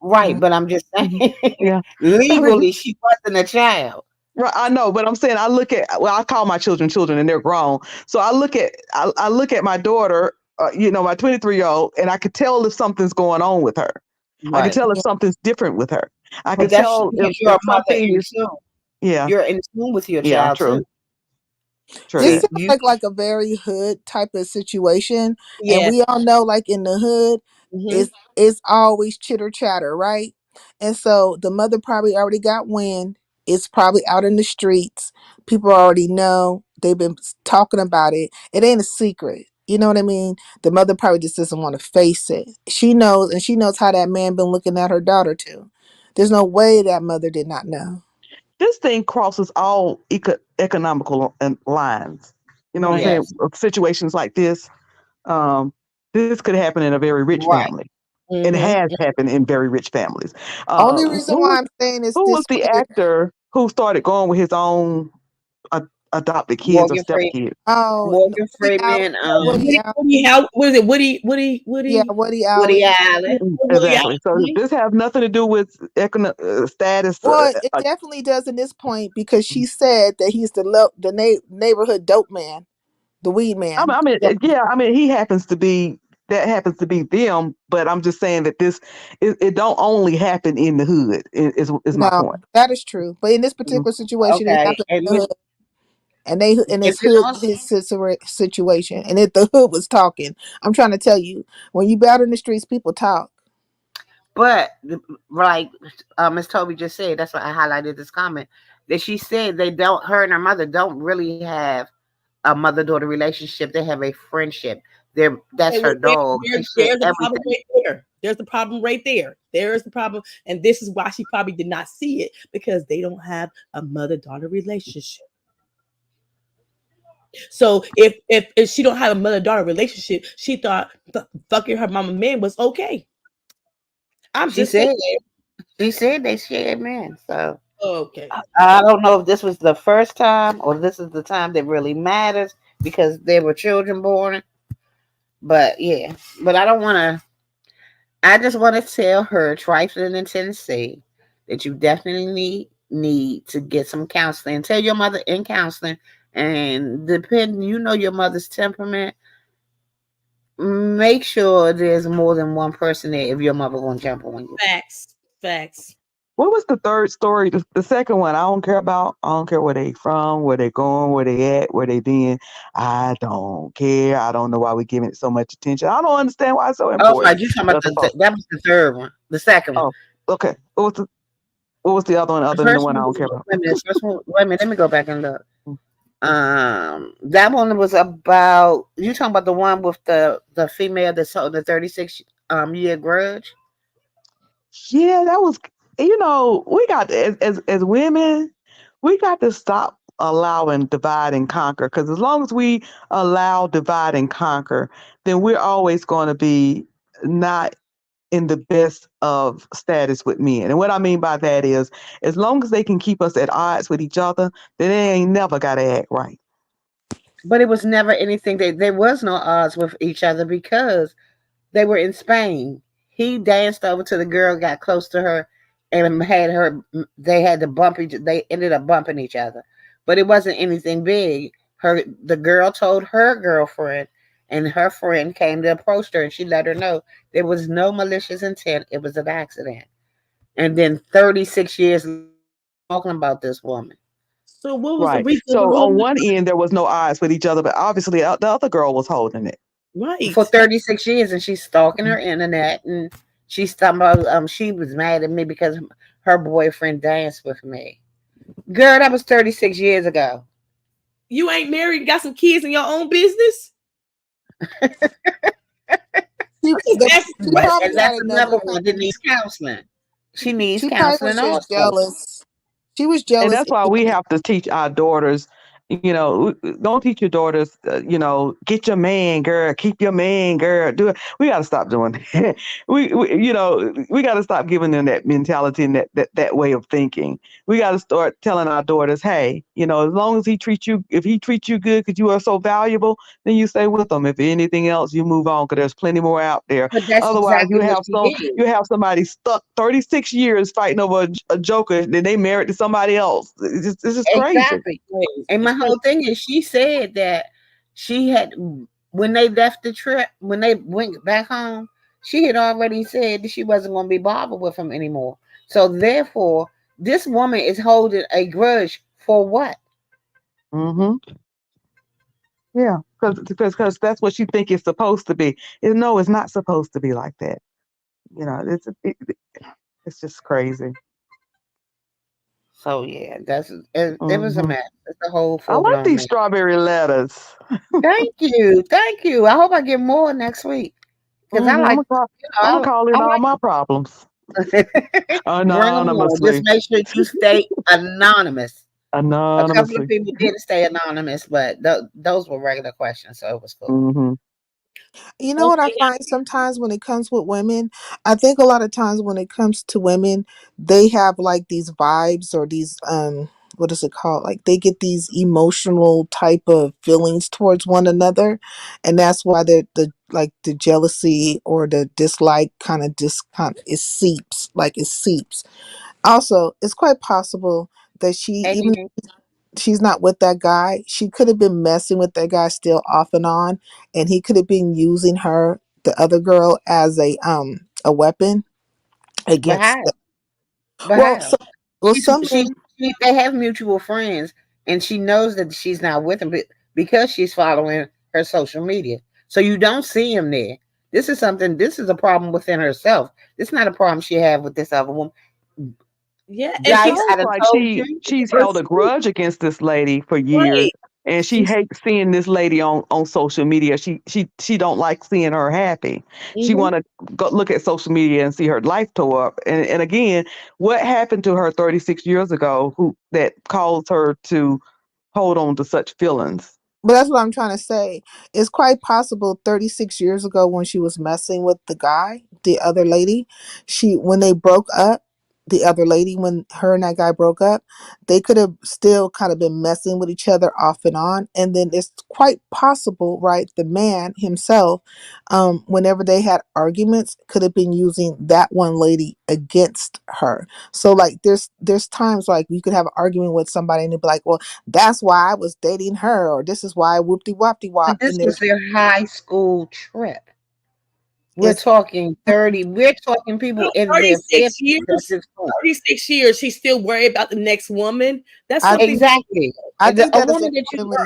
Right, Mhm, but I'm just mhm. saying Yeah. I mean, legally she wasn't a child. right, I know, but I'm saying I look at well, I call my children children, and they're grown. So I look at my daughter, my 23-year-old, and I could tell if something's going on with her. I could Right. tell if Yeah. something's different with her. I But could that's tell because you're if a mother something in is tune. yeah, You're in tune with your yeah, child true, too. true This that. See, sounds you like a very hood type of situation, and Yeah. we all know, like in the hood, Hmm. it's always chitter chatter, right? And so the mother probably already got wind. It's probably out in the streets. People already know. They've been talking about it. It ain't a secret. You know what I mean? The mother probably just doesn't want to face it. She knows, and she knows how that man been looking at her daughter too. There's no way that mother did not know. This thing crosses all economical lines. You know what I'm Right. saying? yes. Situations like this, um, this could happen in a very rich Right. family. It Hmm. has happened in very rich families. Only reason Who why was I'm saying it's who was this the way. actor who started going with his own adopted kids or Morgan step Freeman. kids? Oh, no, Morgan Woody Allen. Freeman. Woody Woody, Allen. Woody, how, what is it? Woody, Woody, Yeah, Woody, Woody Woody Allen. Allen. Woody Exactly. So Allen. this has nothing to do with status. Well, it definitely does in this point because she said that he's the neighborhood dope man, the weed man. Yeah. Yeah. I mean, he happens to be that happens to be them. But I'm just saying that it don't only happen in the hood. Is my No, point. that is true. But in this Mhm. particular situation, it Okay. happened And in the hood, and if it's it hood also, his situation, and if the hood was talking, I'm trying to tell you, when you out in the streets, people talk. but like Miss Toby just said, that's why I highlighted this comment that she said they don't. Her and her mother don't really have a mother daughter relationship. They have a friendship. That's Okay, her well, dog. They share there's the problem everything. right there. There's the problem right there. There's the problem. And this is why she probably did not see it because they don't have a mother daughter relationship. So if she don't have a mother daughter relationship, she thought fucking her mama man was okay. I'm She just saying. said she said they shared men. So Okay. I don't know if this was the first time or this is the time that really matters because there were children born. But yeah, but I don't want to. I just want to tell her, trifling in Tennessee, that you definitely need to get some counseling. Tell your mother in counseling, and depend. You know your mother's temperament. Make sure there's more than one person there if your mother won't jump on you. Facts. Facts. What was the third story? The second one I don't care about. I don't care where they from, where they going, where they at, where they been. I don't care. I don't know why we giving it so much attention. I don't understand why it's so Oh, important right, you talking to about other folks. that was the third one, the second one. Oh, okay. What was the other one The other than the first one I one don't was care about? wait a minute. The first one, wait a minute. Let me go back and look. That one was about you talking about the one with the female that sold the 36 year grudge. Yeah, that was. We got as women, we got to stop allowing divide and conquer. Because as long as we allow divide and conquer, then we're always going to be not in the best of status with men. And what I mean by that is, as long as they can keep us at odds with each other, then they ain't never got to act right. But it was never anything that there was no odds with each other because they were in Spain. He danced over to the girl, got close to her, and had her. They had to bump each. They ended up bumping each other, but it wasn't anything big. The girl told her girlfriend, and her friend came to approach her, and she let her know there was no malicious intent. It was an accident. And then 36 years later, talking about this woman. So what was the Right. reason for So on holding one end, there was no odds with each other, but obviously the other girl was holding it. it? Right. For 36 years, and she's stalking her internet, and she's talking about she was mad at me because her boyfriend danced with me. Girl, that was 36 years ago. You ain't married and got some kids in your own business? She, I'm just asking a she And question. probably that's had another another one that time. needs counseling. She needs She probably was counseling just also. jealous. She was And jealous. that's why we have to teach our daughters, don't teach your daughters, get your man, girl, keep your man, girl. Do it. We got to stop doing that. We got to stop giving them that mentality and that way of thinking. We got to start telling our daughters, hey, as long as if he treats you good because you are so valuable, then you stay with him. If anything else, you move on because there's plenty more out there. But that's Otherwise, exactly what she did. you have somebody stuck 36 years fighting over a joker, then they married to somebody else. It's just crazy. Exactly. Crazy. And my It's whole thing is she said that she had when they left the trip, when they went back home, she had already said that she wasn't going to be bothered with him anymore. So therefore, this woman is holding a grudge for what? Hmm. Yeah, because that's what you think it's supposed to be. No, it's not supposed to be like that. It's just crazy. So yeah, it was a Hmm. mess. It's a whole I full like blown these mess. strawberry letters. Thank you, thank you. I hope I get more next week because I I'm like, gonna call. you I'm gonna know, call in I all my problems like bring them on. Just anonymously. make sure you stay anonymous. A couple of Anonymously. people did stay anonymous, but those were regular questions, so it was cool. Hmm. You know what I okay. find sometimes when it comes with women? I think a lot of times when it comes to women, they have like these vibes or these what is it called? Like they get these emotional type of feelings towards one another, and that's why the jealousy or the dislike kind of it seeps, like it seeps. Also, it's quite possible that she, Hey, even Mimi. she's not with that guy, she could have been messing with that guy still off and on, and he could have been using her, the other girl, as a weapon But against how? the, But well how? so, well some men. They have mutual friends, and she knows that she's not with him because she's following her social media. So you don't see him there. This is something. This is a problem within herself. This is not a problem she had with this other woman. Yeah, and It Guys, she's I sounds done like told you. she's her held a fruit, grudge against this lady for years, right? and she She's hates seeing this lady on social media. She don't like seeing her happy. She Hmm. want to go look at social media and see her life tore up. And again, what happened to her 36 years ago? Who that caused her to hold on to such feelings? But that's what I'm trying to say. It's quite possible 36 years ago when she was messing with the guy, the other lady, when they broke up, the other lady, when her and that guy broke up, they could have still kind of been messing with each other off and on. And then it's quite possible, right? The man himself, whenever they had arguments, could have been using that one lady against her. So like there's times like you could have an argument with somebody and they'd be like, well, that's why I was dating her, or this is why whoopty whoopty But wop. this And was there's their high school trip. We're it's talking 30. We're talking people in their 36 50s. That's years. this point. 36 years. She's still worried about the next woman. That's I something. Exactly. I think A that is woman that you extremely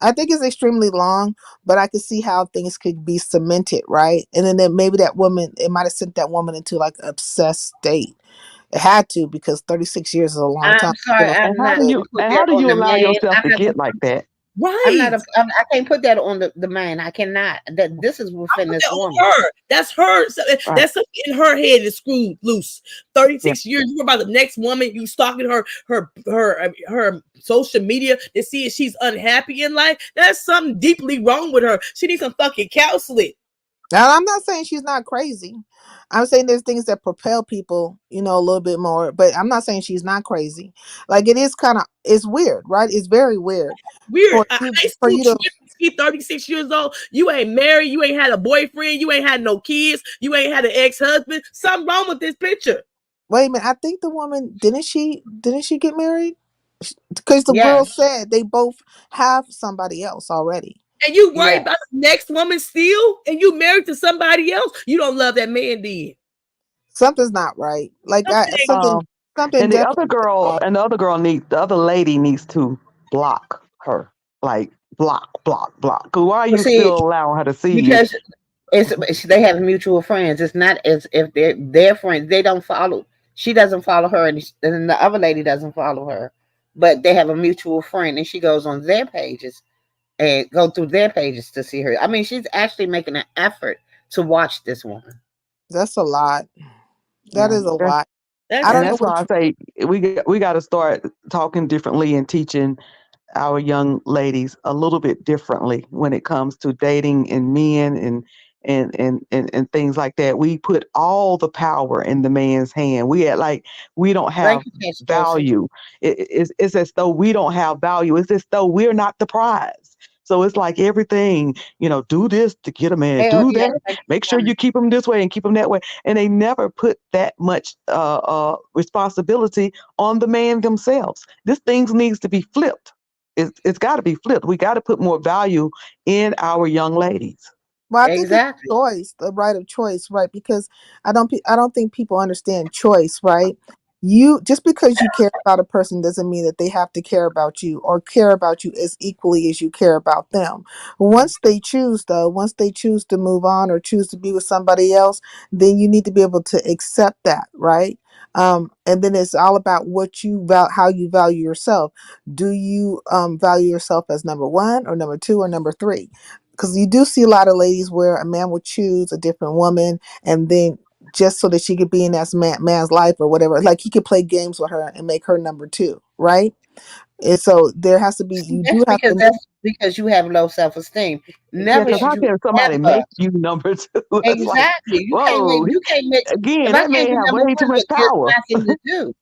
I think it's extremely long, but I could see how things could be cemented, right? And then maybe that woman, it might have sent that woman into like an obsessed state. It had to, because 36 years is a long I'm time. sorry, Been And I'm how not do gonna you put and how that do on you the allow man. yourself I'm to not get gonna like that? Right. I can't put that on the man. I cannot. That this is I within put this that woman. on her. That's her. Right. That's something in her head is screwed loose. Yeah. 36 years. You about the next woman. You stalking her social media to see if she's unhappy in life. That's something deeply wrong with her. She needs some fucking counseling. Now, I'm not saying she's not crazy. I'm saying there's things that propel people, a little bit more, but I'm not saying she's not crazy. Like it is it's weird, right? It's very weird Weird. for A you high for school you to trip. She 36 years old. You ain't married. You ain't had a boyfriend. You ain't had no kids. You ain't had an ex-husband. Something wrong with this picture. wait a minute. I think the woman didn't she get married? Because the girl Yes, said they both have somebody else already. And you worry yes. about the next woman still, and you married to somebody else. You don't love that man, then. Something's not right. Like Something ain't something Um, something and definitely off. the other girl the other lady needs to block her, like block, block, block. 'Cause why are But you see, still allowing her to see you? because they have mutual friends. It's not as if they're their friends. They don't follow. She doesn't follow her, and the other lady doesn't follow her. But they have a mutual friend, and she goes on their pages and go through their pages to see her. I mean, she's actually making an effort to watch this woman. That's a lot. That Yeah, is a lot. I That's don't And know that's what why I say we got to start talking differently and teaching our young ladies a little bit differently when it comes to dating and men and things like that. We put all the power in the man's hand. We act like we don't Thank have you, Pastor Josie. value. It's as though we don't have value. It's as though we're not the prize. So it's like everything, do this to get a man, Hell do yeah, that, thank you make for sure coming. you keep him this way and keep him that way. And they never put that much responsibility on the man themselves. This thing needs to be flipped. It's got to be flipped. We got to put more value in our young ladies. Well, I think it's Exactly. choice, the right of choice, right? Because I don't think people understand choice, right? You just because you care about a person doesn't mean that they have to care about you or care about you as equally as you care about them. Once they choose, though, once they choose to move on or choose to be with somebody else, then you need to be able to accept that, right? And then it's all about what you how you value yourself. Do you value yourself as number one or number two or number three? Because you do see a lot of ladies where a man will choose a different woman and then just so that she could be in that man's life or whatever, like he could play games with her and make her number two, right? And so there has to be, See, you do have to move. that's because you have low self esteem. Yeah, Never because should how you can somebody ever. make you number two? It's like, Exactly. whoa. You can't make Again, if I that can't man be have number way too one, much there's power. nothing to do.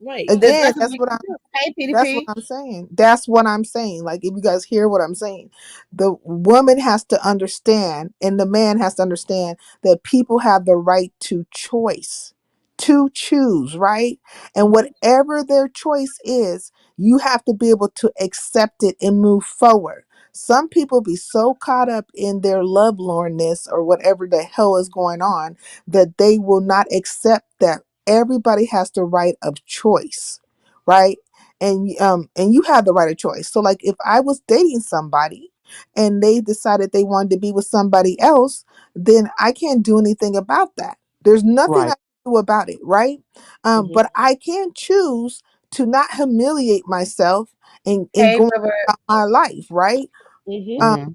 right. There's Again, nothing we can do. Hey that's what PDP. I'm saying. That's what I'm saying. Like, if you guys hear what I'm saying, the woman has to understand, and the man has to understand that people have the right to choice, to choose, right? And whatever their choice is, you have to be able to accept it and move forward. Some people be so caught up in their lovelornness or whatever the hell is going on that they will not accept that everybody has the right of choice, right? And you have the right of choice. So like if I was dating somebody and they decided they wanted to be with somebody else, then I can't do anything about that. There's nothing I Right. can do about it, right? Mhm. But I can choose to not humiliate myself and Hey going Robert. about my life, right? Mhm. um, Hmm.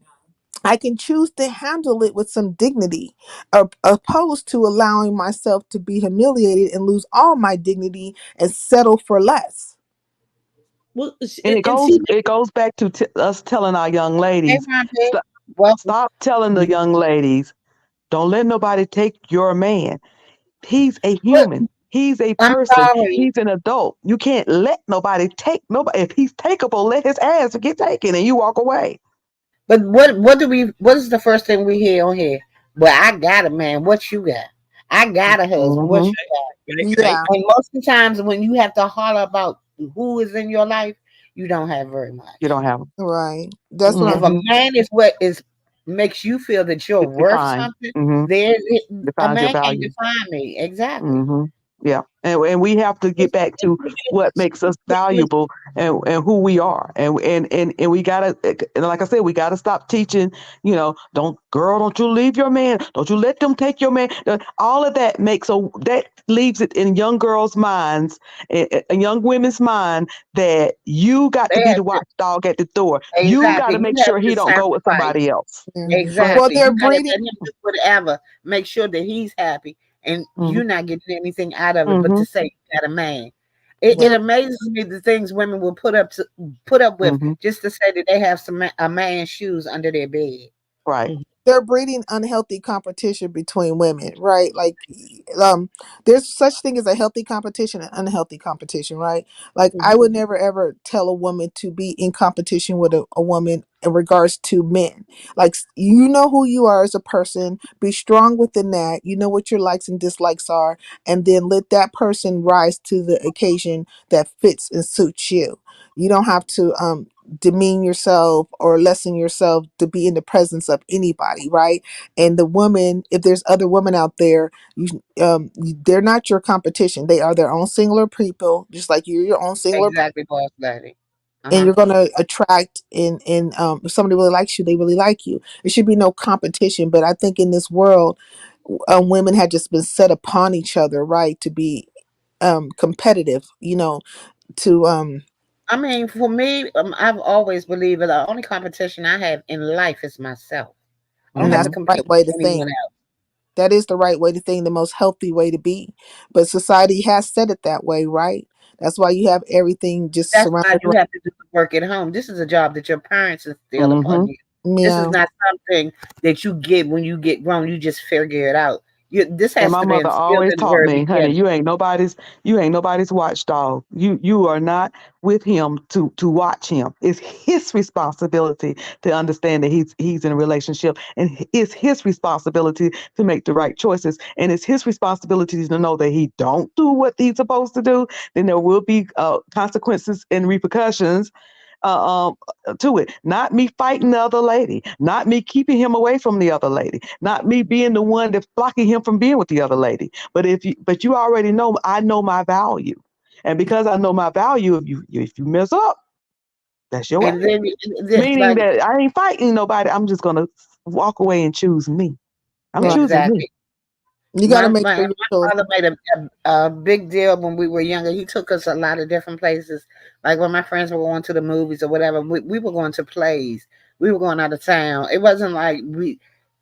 I can choose to handle it with some dignity, opposed to allowing myself to be humiliated and lose all my dignity and settle for less. Well, And it and goes see, it goes back to us telling our young Hey ladies, Ron Big. stop, Welcome. stop telling the Mhm. young ladies, don't let nobody take your man. He's a But human. He's a I'm person. sorry. He's an adult. You can't let nobody take nobody. If he's takeable, let his ass get taken and you walk away. But what is the first thing we hear on here? Well, I got a man. What you got? I got a husband. What Hmm. you got? right, right. Yeah, And most of the times when you have to holler about who is in your life, you don't have very You much. don't have them. right. That's what I'm. If a Hmm. man is what is makes you feel that you're It's worth defined. something, Hmm. there a Defines your man can't value. define me. Exactly. Hmm. Yeah, and we have to get back to what makes us valuable and who we are, and we gotta, and like I said, we gotta stop teaching. Don't you leave your man, don't you let them take your man. All of that that leaves it in young girls' minds, and young women's mind that you got They to be the have to, watchdog at the door. You got exactly. to You make have sure to he don't go with somebody sacrifice. else. Yeah. Well, Exactly. they're You gotta breeding. let him do whatever. Make sure that he's happy and Hmm. you're not getting anything out of it but Hmm. to say you got a man. It They're amazes me the things women will put up with Hmm. just to say that they have a man's shoes under their bed. Right. Mhm. they're breeding unhealthy competition between women, right? Like, um, there's such thing as a healthy competition and unhealthy competition, right? Like, I Mhm. would never ever tell a woman to be in competition with a woman in regards to men. Like, you know who you are as a person, be strong within that. You know what your likes and dislikes are, and then let that person rise to the occasion that fits and suits you. You don't have to demean yourself or lessen yourself to be in the presence of anybody, right? And the woman, if there's other women out there, they're not your competition. They are their own singular people, just like you're your own singular. Exactly, boss lady. And Uh-huh. you're gonna attract if somebody really likes you, they really like you. There should be no competition. But I think in this world, women have just been set upon each other, right, to be competitive. To I mean, for me, I've always believed that the only competition I have in life is myself. I don't and have that's to Hmm. the compete right way with to anyone think. else. That is the right way to think, the most healthy way to be. But society has set it that way, right? That's why you have everything just That's why surrounded you around. have to do the work at home. This is a job that your parents instill upon Mm-hmm. you. This is Yeah, not something that you get when you get grown. You just figure it out. This And has my to be mother instilled always in the taught very me, honey, beginning. you ain't nobody's watchdog. You are not with him to watch him. It's his responsibility to understand that he's in a relationship, and it's his responsibility to make the right choices. And it's his responsibility to know that he don't do what he's supposed to do. Then there will be consequences and repercussions uh, um, to it. Not me fighting the other lady, not me keeping him away from the other lady, not me being the one that's blocking him from being with the other lady. But you already know I know my value, and because I know my value, if you mess up, that's your And way. then Meaning like that I ain't fighting nobody. I'm just gonna walk away and choose me. I'm right. choosing me. exactly. You got to make My sure your children. father made a big deal when we were younger. He took us a lot of different places. Like when my friends were going to the movies or whatever, we were going to plays. We were going out of town. It wasn't like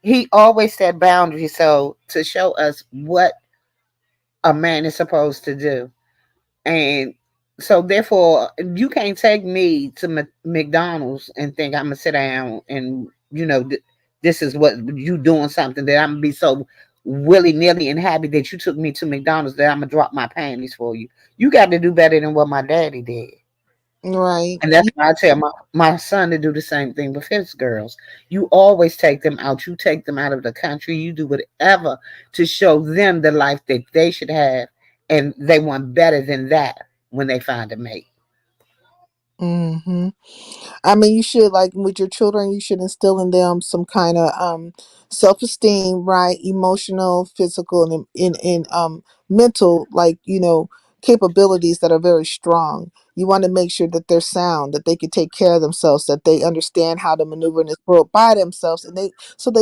he always set boundaries so to show us what a man is supposed to do. And so therefore you can't take me to McDonald's and think I'm gonna sit down and this is what you doing, something that I'm gonna be so willy-nilly and happy that you took me to McDonald's that I'm gonna drop my panties for you. You got to do better than what my daddy did. Right. And that's why I tell my son to do the same thing with his girls. You always take them out. You take them out of the country. You do whatever to show them the life that they should have. And they want better than that when they find a mate. Hmm. I mean, you should, like with your children, you should instill in them some kind of self esteem, right? Emotional, physical, and mental, like capabilities that are very strong. You want to make sure that they're sound, that they can take care of themselves, that they understand how to maneuver in this world by themselves, and they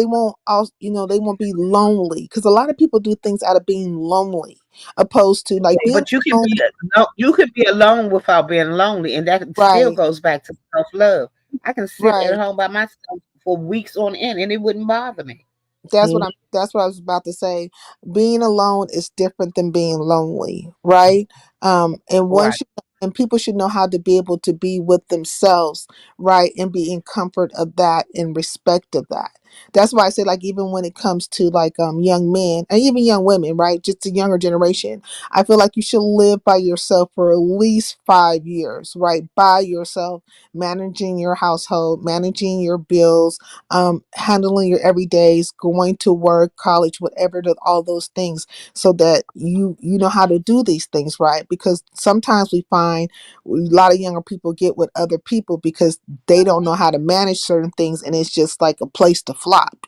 won't also, they won't be lonely, because a lot of people do things out of being lonely, opposed to like being But you can alone. be no, you can be alone without being lonely, and that still Right, goes back to self love. I can sit at right. home by myself for weeks on end, and it wouldn't bother me. That's what I was about to say. Being alone is different than being lonely, right? And Right, and people should know how to be able to be with themselves, right? And be in comfort of that and respect of that. That's why I say, like, even when it comes to like young men and even young women, right? Just the younger generation, I feel like you should live by yourself for at least 5 years, right? By yourself, managing your household, managing your bills, handling your everydays, going to work, college, whatever, all those things, so that you know how to do these things, right? Because sometimes we find a lot of younger people get with other people because they don't know how to manage certain things, and it's just like a place to flop.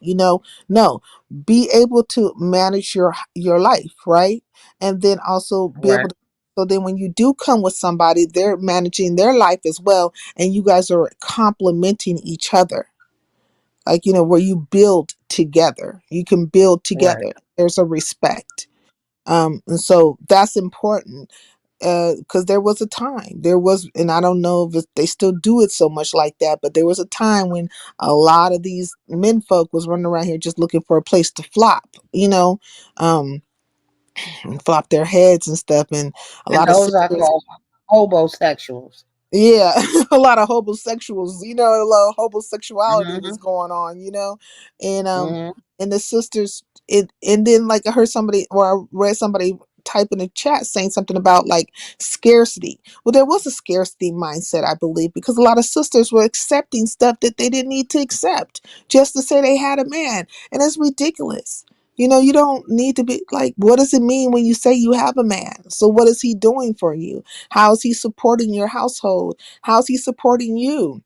No, be able to manage your life, right? And then also be able right, to. So then, when you do come with somebody, they're managing their life as well, and you guys are complementing each other, like where you build together, you can build right. together, there's a respect, and so that's important, because there was, and I don't know if they still do it so much like that, but there was a time when a lot of these men folk was running around here just looking for a place to flop, um and flop their heads and stuff, and a And lot of those are sisters. called homosexuals. Yeah, a lot of homosexuals, a lot of homosexuality was Hmm. going on, and Hmm. and the sisters, and then like I heard somebody, or I read somebody type in the chat saying something about like scarcity. Well, there was a scarcity mindset, I believe, because a lot of sisters were accepting stuff that they didn't need to accept just to say they had a man, and it's ridiculous. You don't need to be like, what does it mean when you say you have a man? So what is he doing for you? How is he supporting your household? How is he supporting you?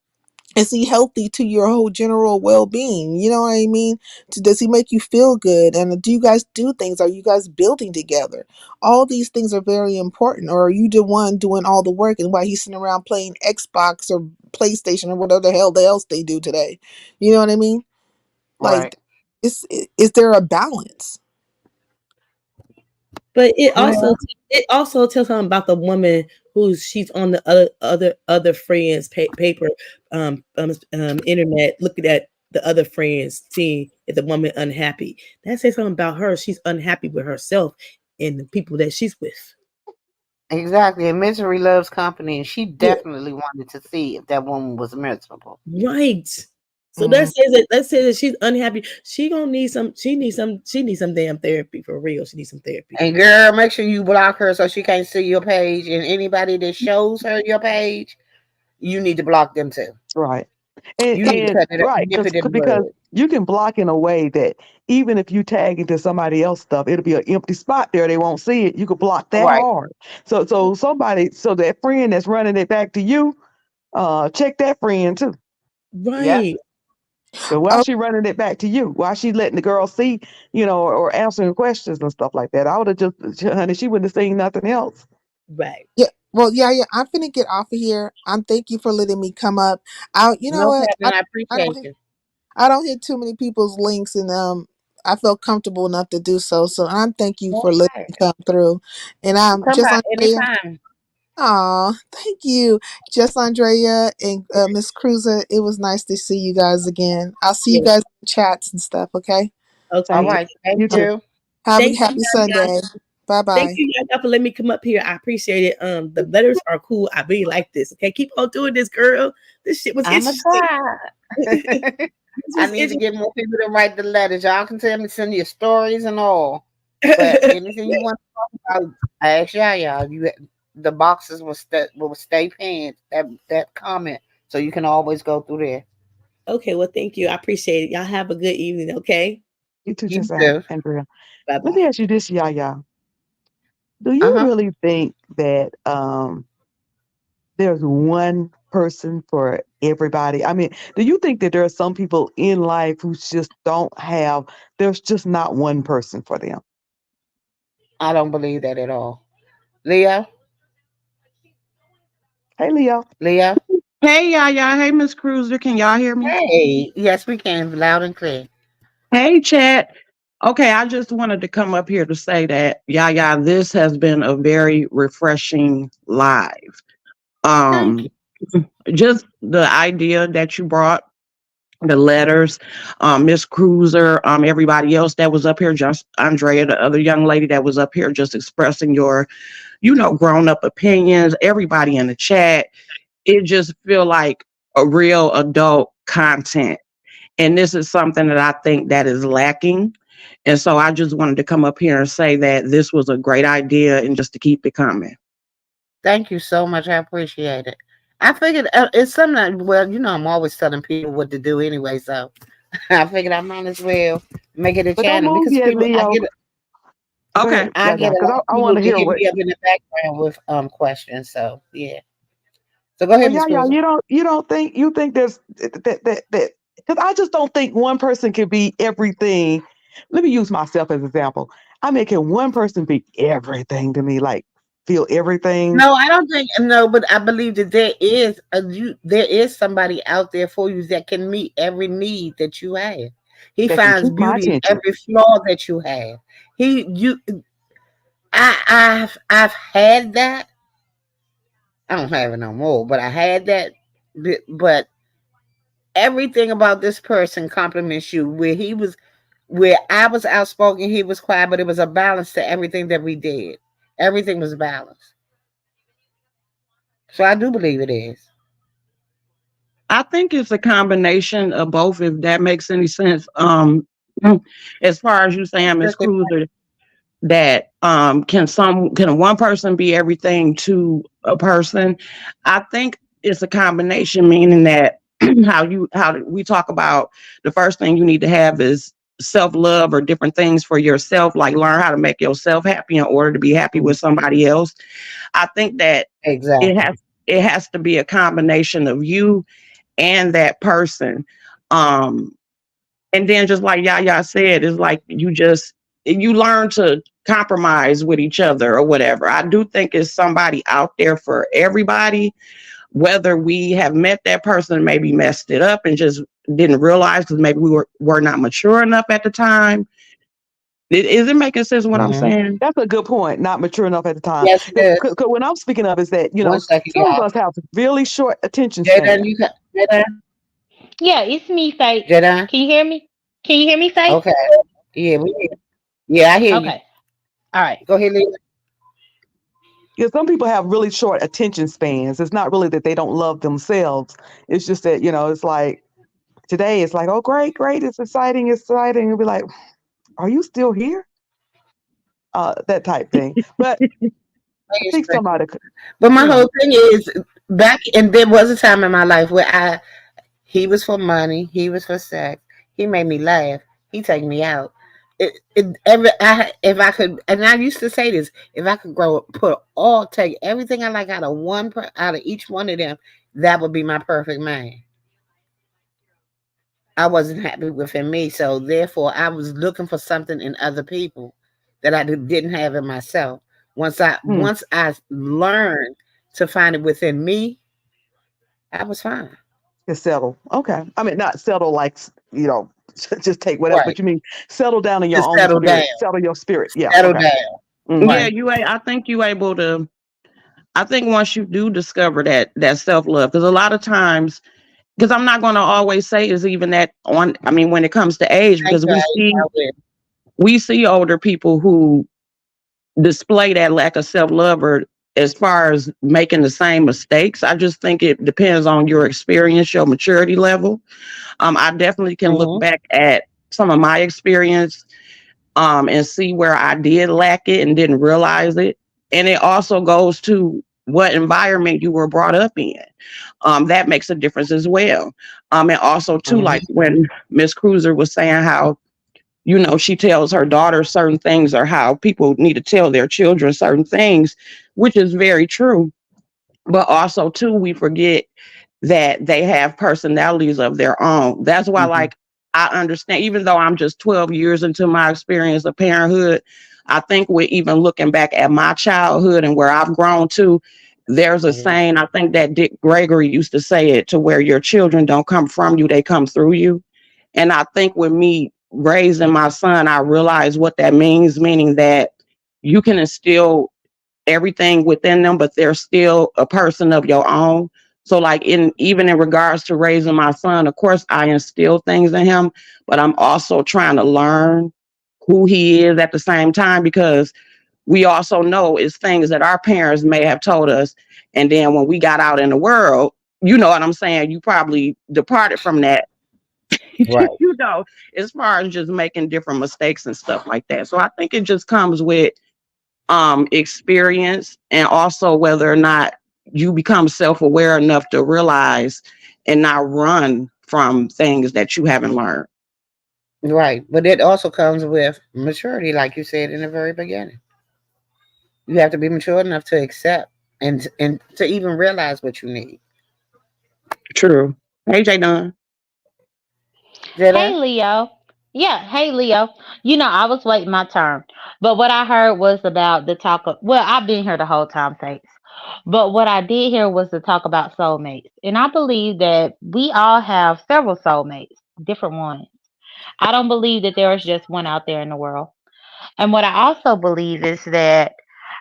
Is he healthy to your whole general well-being? You know what I mean? Does he make you feel good? And do you guys do things? Are you guys building together? All these things are very important. Or are you the one doing all the work, and while he's sitting around playing Xbox or PlayStation or whatever the hell else they do today? You know what I mean? Right. Like, is there a balance? But it also Well, it also tells something about the woman who she's on the other friends paper internet looking at the other friends seeing if the woman unhappy. That says something about her. She's unhappy with herself and the people that she's with. Exactly. And misery loves company, and she Yeah. definitely wanted to see if that woman was miserable. Right. So Mhm. that says that she's unhappy. She gonna need some. She needs some damn therapy for real. She needs some therapy. And girl, make sure you block her so she can't see your page. And anybody that shows her your page, you need to block them too. Right. And You Th- need to and cut it up, right, nip it in the because bud. you can block in a way that even if you tag into somebody else stuff, it'll be an empty spot there. They won't see it. You could block that Right. hard. So that friend that's running it back to you, check that friend too. Yep. Right. But why oh, she running it back to you? Why she letting the girl see, or answering questions and stuff like that? I would have honey, she wouldn't have seen nothing else. Right. yeah. Well, yeah. I'm finna get off of here. I'm thank you for letting me come up. You know No what? problem. I I don't appreciate you. I don't hit too many people's links, and I felt comfortable enough to do so. So I'm thank you for All letting right. me come through. And Come just by Andrea. anytime. Aw, thank you, just Andrea and Miss Cruiser. It was nice to see you guys again. I'll see you Yeah. guys in chats and stuff. Okay. All Thank Okay. you. right. Thank You too. you. Have a Thank you, happy Yaya. Sunday. Bye Thank bye. you, Yaya, for letting me come up here. I appreciate it. The letters are cool. I really like this. Okay, keep on doing this, girl. This shit was I'm a interesting. try. This I was need to get more people to write the letters. Y'all can tell me, send your stories and all. But interesting. anything you want to talk about, I ask y'all. The boxes will stay pinned. That comment, so you can always go through there. Okay, well, thank you. I appreciate it. Y'all have a good evening. Okay, You too, You just too. Andrea. bye Let me bye. ask you this, Yaya. Do Uh you huh. really think that there's one person for everybody? I mean, do you think that there are some people in life who just don't have, there's just not one person for them? I don't believe that at all. Leo, Hey, Leo. Leo. Hey, y'all. Hey, Miss Cruiser. Can y'all hear me? Hey, yes, we can, loud and clear. Hey, chat. Okay, I just wanted to come up here to say that, this has been a very refreshing live. Thank you. Um, just the idea that you brought, the letters, Miss Cruiser, everybody else that was up here, just Andrea, the other young lady that was up here, just expressing your, grown up opinions. Everybody in the chat, it just feel like a real adult content. And this is something that I think that is lacking. And so I just wanted to come up here and say that this was a great idea and just to keep it coming. Thank you so much. I appreciate it. I figured it's something that, well, I'm always telling people what to do anyway, so I figured I might as well make it a But don't channel move because yet, people, Leo. Go Okay. ahead, I Yaya, get a because lot of I want people to to hear hit what. me up in the background with questions. So yeah. So go ahead, But Miss Yaya, Cruiser. you think there's that because I just don't think one person can be everything. Let me use myself as an example. I mean, can one person be everything to me, like feel everything? No, I don't think no, but I believe that there is somebody out there for you that can meet every need that you have. He That can finds keep my beauty in attention. every flaw that you have. He you I've had that. I don't have it no more, but I had that. But everything about this person compliments you. Where I was outspoken, he was quiet, but it was a balance to everything that we did. Everything was balanced. So I do believe it is. I think it's a combination of both, if that makes any sense. As far as you saying, Miss Strictly, Cruiser, that can one person be everything to a person? I think it's a combination, meaning that how we talk about the first thing you need to have is self-love or different things for yourself, like learn how to make yourself happy in order to be happy with somebody else. I think that it exactly. has it has to be a combination of you and that person. Um, and then just like Yaya said, it's like you learn to compromise with each other or whatever. I do think it's somebody out there for everybody, whether we have met that person and maybe messed it up and just didn't realize because maybe we were not mature enough at the time. Is it making sense what I'm Hmm. saying? That's a good point. Not mature enough at the time. Yes, it Because is. what I'm speaking of is that One second, some of y'all. us have really short attention Jaden, span. you got Jaden. Yeah, it's me, Faith. Jedi? Can you hear me? Can you hear me, Faith? Okay. Yeah, we hear. Yeah, I hear you. Okay. All right. Go ahead, Lisa. Yeah, some people have really short attention spans. It's not really that they don't love themselves. It's just that, it's like today it's like, oh, great, great, it's exciting, exciting. You'll be like, are you still here? That type thing. But I think somebody could, But my you know, whole thing is back, and there was a time in my life where he was for money, he was for sex, he made me laugh, he take me out. If I could, and I used to say this, if I could take everything I like out of each one of them, that would be my perfect man. I wasn't happy within me, so therefore I was looking for something in other people that I didn't have in myself. mm, Once I learned to find it within me, I was fine. to settle. Okay. I mean, not settle like, just take whatever, Right. but you mean settle down in your Just own settle down. spirit, settle your spirit. Yeah. Settle Okay. down. Hmm. Yeah, Right. I think you able to. I think once you do discover that self love, because a lot of times, because I'm not going to always say is even that on. I mean, when it comes to age, Thank because you. I will. we see older people who display that lack of self love or as far as making the same mistakes. I just think it depends on your experience, your maturity level. I definitely can look Mm-hmm. back at some of my experience and see where I did lack it and didn't realize it. And it also goes to what environment you were brought up in. That makes a difference as well. And also too, like Mm-hmm. when Miss Cruiser was saying how she tells her daughter certain things or how people need to tell their children certain things, which is very true. But also too, we forget that they have personalities of their own. That's why, Mm-hmm. like, I understand, even though I'm just 12 years into my experience of parenthood, I think we're even looking back at my childhood and where I've grown to. There's a Mm-hmm. saying, I think that Dick Gregory used to say it, to where your children don't come from you, they come through you. And I think with me raising my son, I realized what that means, meaning that you can instill everything within them, but they're still a person of your own. So like even in regards to raising my son, of course I instill things in him, but I'm also trying to learn who he is at the same time, because we also know it's things that our parents may have told us. And then when we got out in the world, you know what I'm saying? You probably departed from that, Right. as far as just making different mistakes and stuff like that. So I think it just comes with experience, and also whether or not you become self-aware enough to realize and not run from things that you haven't learned. Right. But it also comes with maturity, like you said in the very beginning. You have to be mature enough to accept and to even realize what you need. True. Hey, J Dunn. Jedi? Hey, Leo. Yeah, hey, Leo. I was waiting my turn. But what I heard was about the talk of, well, I've been here the whole time, thanks. But what I did hear was the talk about soulmates. And I believe that we all have several soulmates, different ones. I don't believe that there is just one out there in the world. And what I also believe is that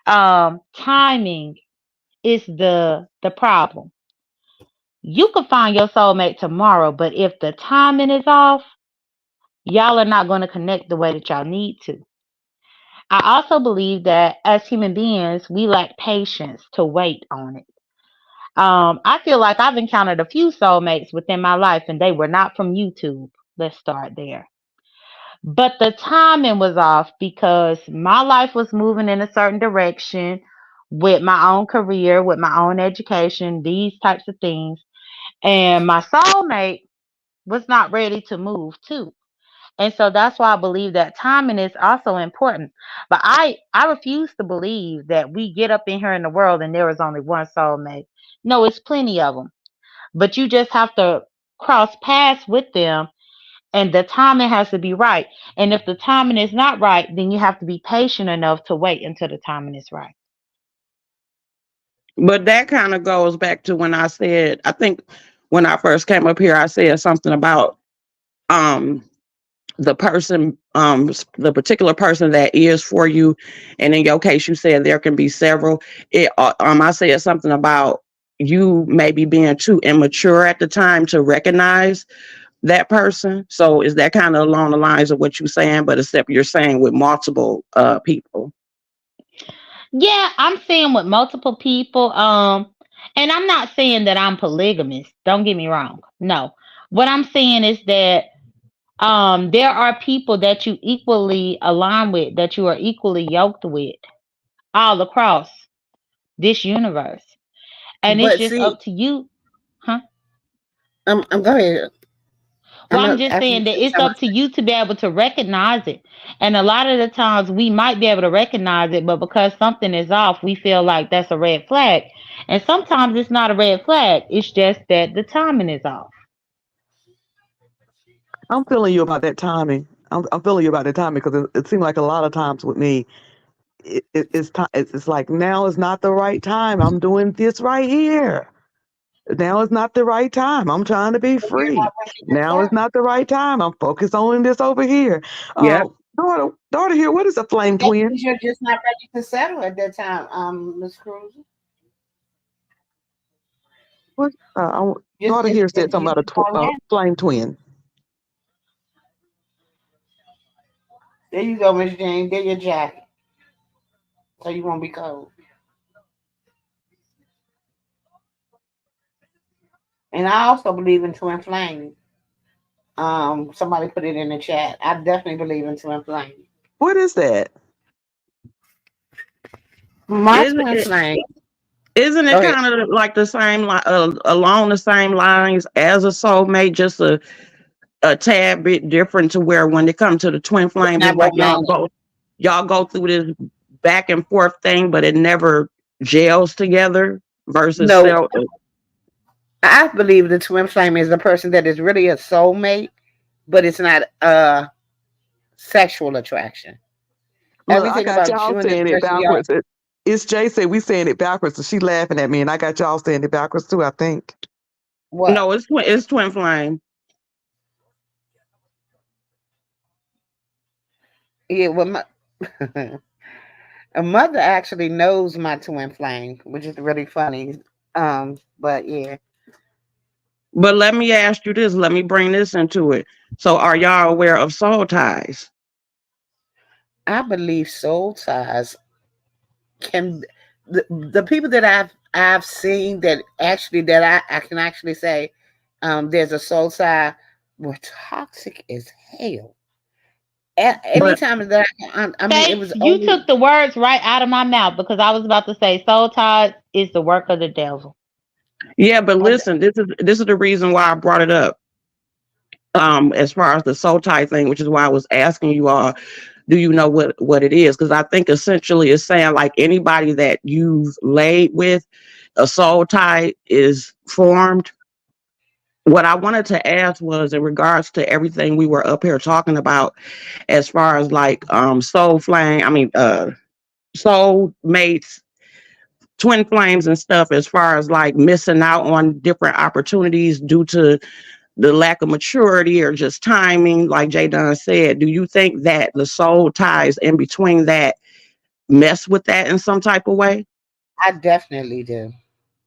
timing is the problem. You could find your soulmate tomorrow, but if the timing is off, y'all are not going to connect the way that y'all need to. I also believe that as human beings, we lack patience to wait on it. I feel like I've encountered a few soulmates within my life, and they were not from YouTube. Let's start there. But the timing was off because my life was moving in a certain direction with my own career, with my own education, these types of things. And my soulmate was not ready to move too. And so that's why I believe that timing is also important. But I refuse to believe that we get up in here in the world and there is only one soulmate. No, it's plenty of them. But you just have to cross paths with them, and the timing has to be right. And if the timing is not right, then you have to be patient enough to wait until the timing is right. But that kind of goes back to when I said, I think when I first came up here, I said something about um the person, the particular person that is for you. And in your case, you said there can be several. I said something about you maybe being too immature at the time to recognize that person. So is that kind of along the lines of what you're saying, but except you're saying with multiple people? Yeah, I'm saying with multiple people. And I'm not saying that I'm polygamous. Don't get me wrong. No. What I'm saying is that there are people that you equally align with, that you are equally yoked with all across this universe. And it's But just see, up to you. Huh? I'm go ahead. Well, I'm I'm gonna just after you saying that finish. it's up to you to be able to recognize it. And a lot of the times we might be able to recognize it, but because something is off, we feel like that's a red flag. And sometimes it's not a red flag. It's just that the timing is off. I'm feeling you about that timing. I'm feeling you about that timing because it seems like a lot of times with me, it's time. It's like now is not the right time. I'm doing this right here. Now is not the right time. I'm trying to be You're free. not ready to Now is settle. not the right time. I'm focused on this over here. Yep. Daughter here. What is a flame That twin? means you're just not ready to settle at that time, Miss Cruz. What? Just, Daughter here said something you about just not ready. flame twin. There you go, Miss Jane. There your jacket, so you won't be cold. And I also believe in twin flames. Somebody put it in the chat. I definitely believe in twin flames. What is that? My Is twin it? flame. Isn't Go it ahead. kind of like the same, along the same lines as a soulmate, just a tad bit different to where when it comes to the twin flames, Not it's like romantic. y'all go through this back and forth thing, but it never gels together versus No, self. I believe the twin flame is a person that is really a soulmate, but it's not a sexual attraction. Look, I Everything got about y'all you and this saying it person, y'all. backwards. It's Jay said we saying it backwards, so she laughing at me, and I got y'all saying it backwards too. I think. What? No, it's twin flame. Yeah, well, my a mother actually knows my twin flame, which is really funny. But yeah, But let me ask you this. Let me bring this into it. So, are y'all aware of soul ties? I believe soul ties can the people that I've seen that actually that I can actually say there's a soul tie were toxic as hell. But Anytime that I mean it Say was you only took the words right out of my mouth because I was about to say soul ties is the work of the devil. yeah, but I, listen, this is the reason why I brought it up. As far as the soul tie thing, which is why I was asking you all, do you know what it is? Because I think essentially it's saying like anybody that you've laid with, a soul tie is formed. What I wanted to ask was in regards to everything we were up here talking about, as far as like soul flame, soul mates, twin flames and stuff, as far as like missing out on different opportunities due to the lack of maturity or just timing, like Jay Dunn said, do you think that the soul ties in between that mess with that in some type of way? I definitely do.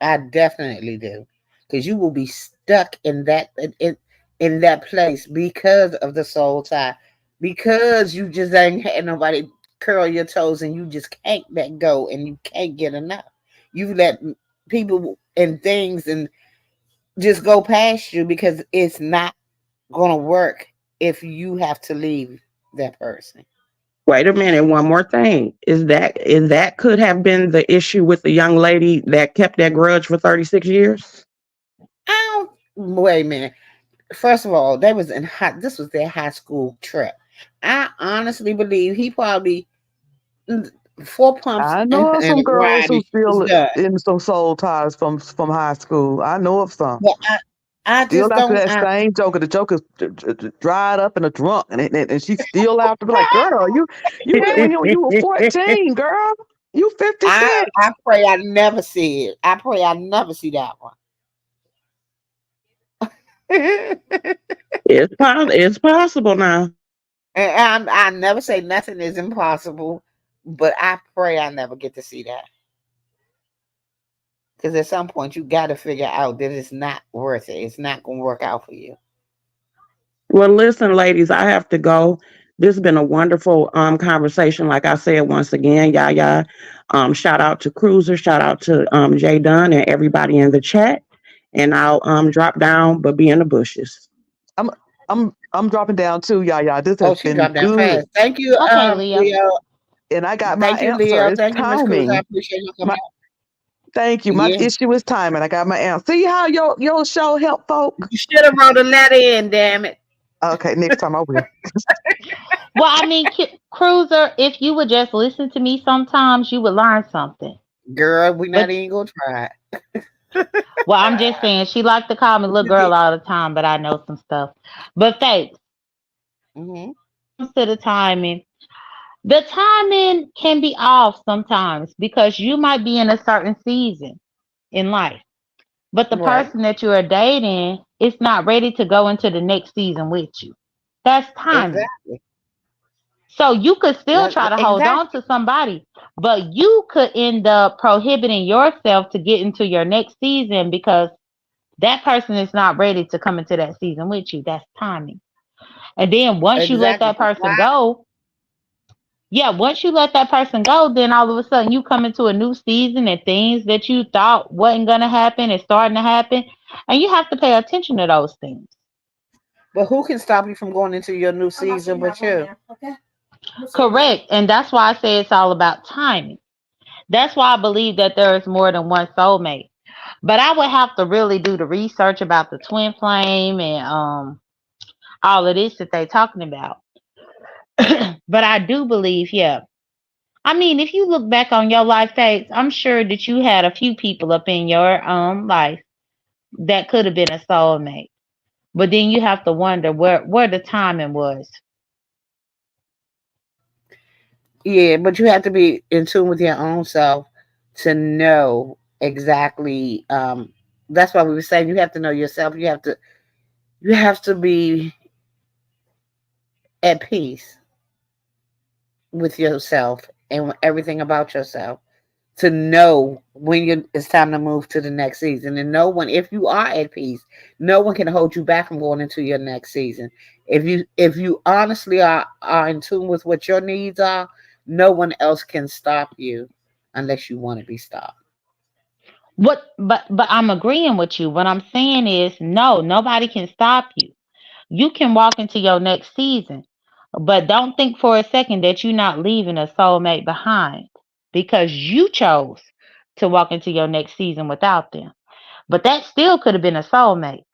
I definitely do, because you will be stuck in that place because of the soul tie, because you just ain't had nobody curl your toes and you just can't let go and you can't get enough. You let people and things and just go past you because it's not gonna work if you have to leave that person. Wait a minute, one more thing. Is that could have been the issue with the young lady that kept that grudge for 36 years? I don't wait a minute. First of all, they was in high. This was their high school trip. I honestly believe he probably mm, four pumps I and, know of and some a girls ride who and she was still done. in some soul ties from high school. I know of some. But I Still just after don't. that same Joker, the Joker's dried up and a drunk, and she's still after like, girl, you when you were 14, girl, you I 56. I pray I never see it. I pray I never see that one. It's possible now. And I never say nothing is impossible, but I pray I never get to see that. Because at some point you got to figure out that it's not worth it. It's not going to work out for you. Well, listen, ladies, I have to go. This has been a wonderful conversation. Like I said, once again, Yaya. Shout out to Cruiser, shout out to Jay Dunn and everybody in the chat. And I'll drop down, but be in the bushes. I'm I'm dropping down too, yeah. This Oh, has she been dropped down good. fast. Thank you, Okay, Leo. Leo. And I got my Thank you, answer. Leo. It's Thank you, Miss Cruz. I timing. appreciate you coming My out. thank you. My Yeah. issue is timing. I got my answer. See how your show help folk? You should have wrote a letter in, damn it. Okay, next time I will. Well, I mean, Cruiser, if you would just listen to me sometimes, you would learn something. Girl, we not But, even gonna try it. well, I'm just saying, she liked to call me little girl all the time, but I know some stuff. But, Faith, Hmm. comes to the timing can be off sometimes because you might be in a certain season in life. But the Right. person that you are dating is not ready to go into the next season with you. That's timing. Exactly. So you could still try to hold on Exactly. to somebody, but you could end up prohibiting yourself to get into your next season because that person is not ready to come into that season with you. That's timing. And then once you let Exactly. that person go, yeah, once you let that person go, then all of a sudden you come into a new season and things that you thought wasn't going to happen is starting to happen. And you have to pay attention to those things. But who can stop you from going into your new season but you? Correct. And that's why I say it's all about timing. That's why I believe that there is more than one soulmate. But I would have to really do the research about the twin flame and all of this that they're talking about. But I do believe, yeah. I mean, if you look back on your life dates, I'm sure that you had a few people up in your life that could have been a soulmate. But then you have to wonder where the timing was. Yeah, but you have to be in tune with your own self to know exactly. That's why we were saying you have to know yourself. You have to be at peace with yourself and everything about yourself to know when it's time to move to the next season. And no one, if you are at peace, no one can hold you back from going into your next season. If you honestly are in tune with what your needs are, no one else can stop you unless you want to be stopped. But I'm agreeing with you. What I'm saying is no, nobody can stop you. You can walk into your next season, but don't think for a second that you're not leaving a soulmate behind because you chose to walk into your next season without them. But that still could have been a soulmate.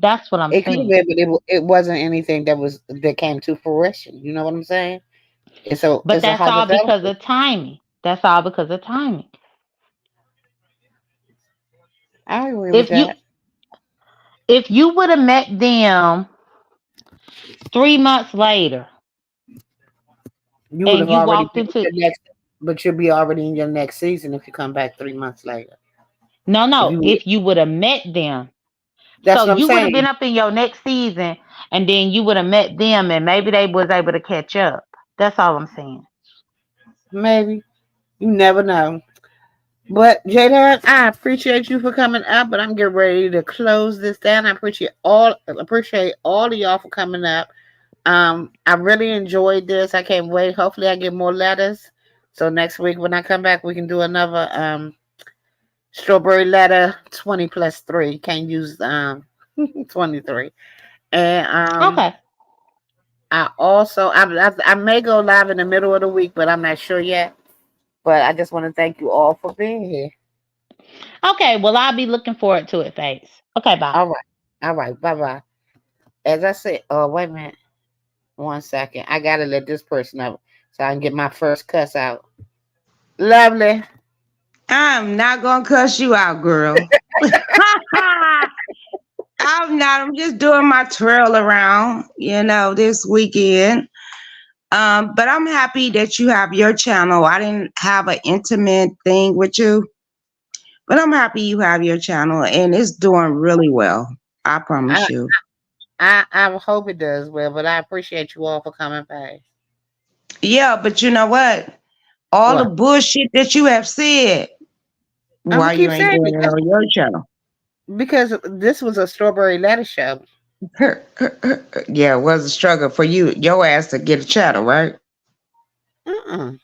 That's what I'm It could have saying. been, but it wasn't anything that came to fruition. You know what I'm saying? But It's a that's all because hypothetical. of timing. That's all because of timing. I agree with If you that. if you would have met them 3 months later You would and have you already walked been in into your next, but you'll be already in your next season if you come back 3 months later. If no, you, if you would have met them. So that's what I'm you would have been saying. up in your next season and then you would have met them and maybe they was able to catch up. That's all I'm saying. Maybe you never know. But Jada, I appreciate you for coming up, but I'm getting ready to close this down. I appreciate all of y'all for coming up. I really enjoyed this. I can't wait. Hopefully I get more letters. So next week when I come back we can do another strawberry letter 20 plus 3. Can't use 23. And Okay. I may go live in the middle of the week, but I'm not sure yet. But I just want to thank you all for being here. Okay. Well, I'll be looking forward to it, Face. Okay. Bye. All right. All right. Bye bye. As I said, oh, wait a minute. 1 second. I got to let this person up so I can get my first cuss out. Lovely. I'm not gonna cuss you out, girl. I'm not. I'm just doing my trail around, this weekend. But I'm happy that you have your channel. I didn't have an intimate thing with you, but I'm happy you have your channel and it's doing really well. I I, promise you. I hope it does well, but I appreciate you all for coming by. Yeah, but you know what? All the What? bullshit that you have said, I'm gonna Why you keep ain't saying doing it it on your channel? because this was a strawberry lettuce show. Yeah, it was a struggle for you, your ass to get a channel, right? Mm-mm.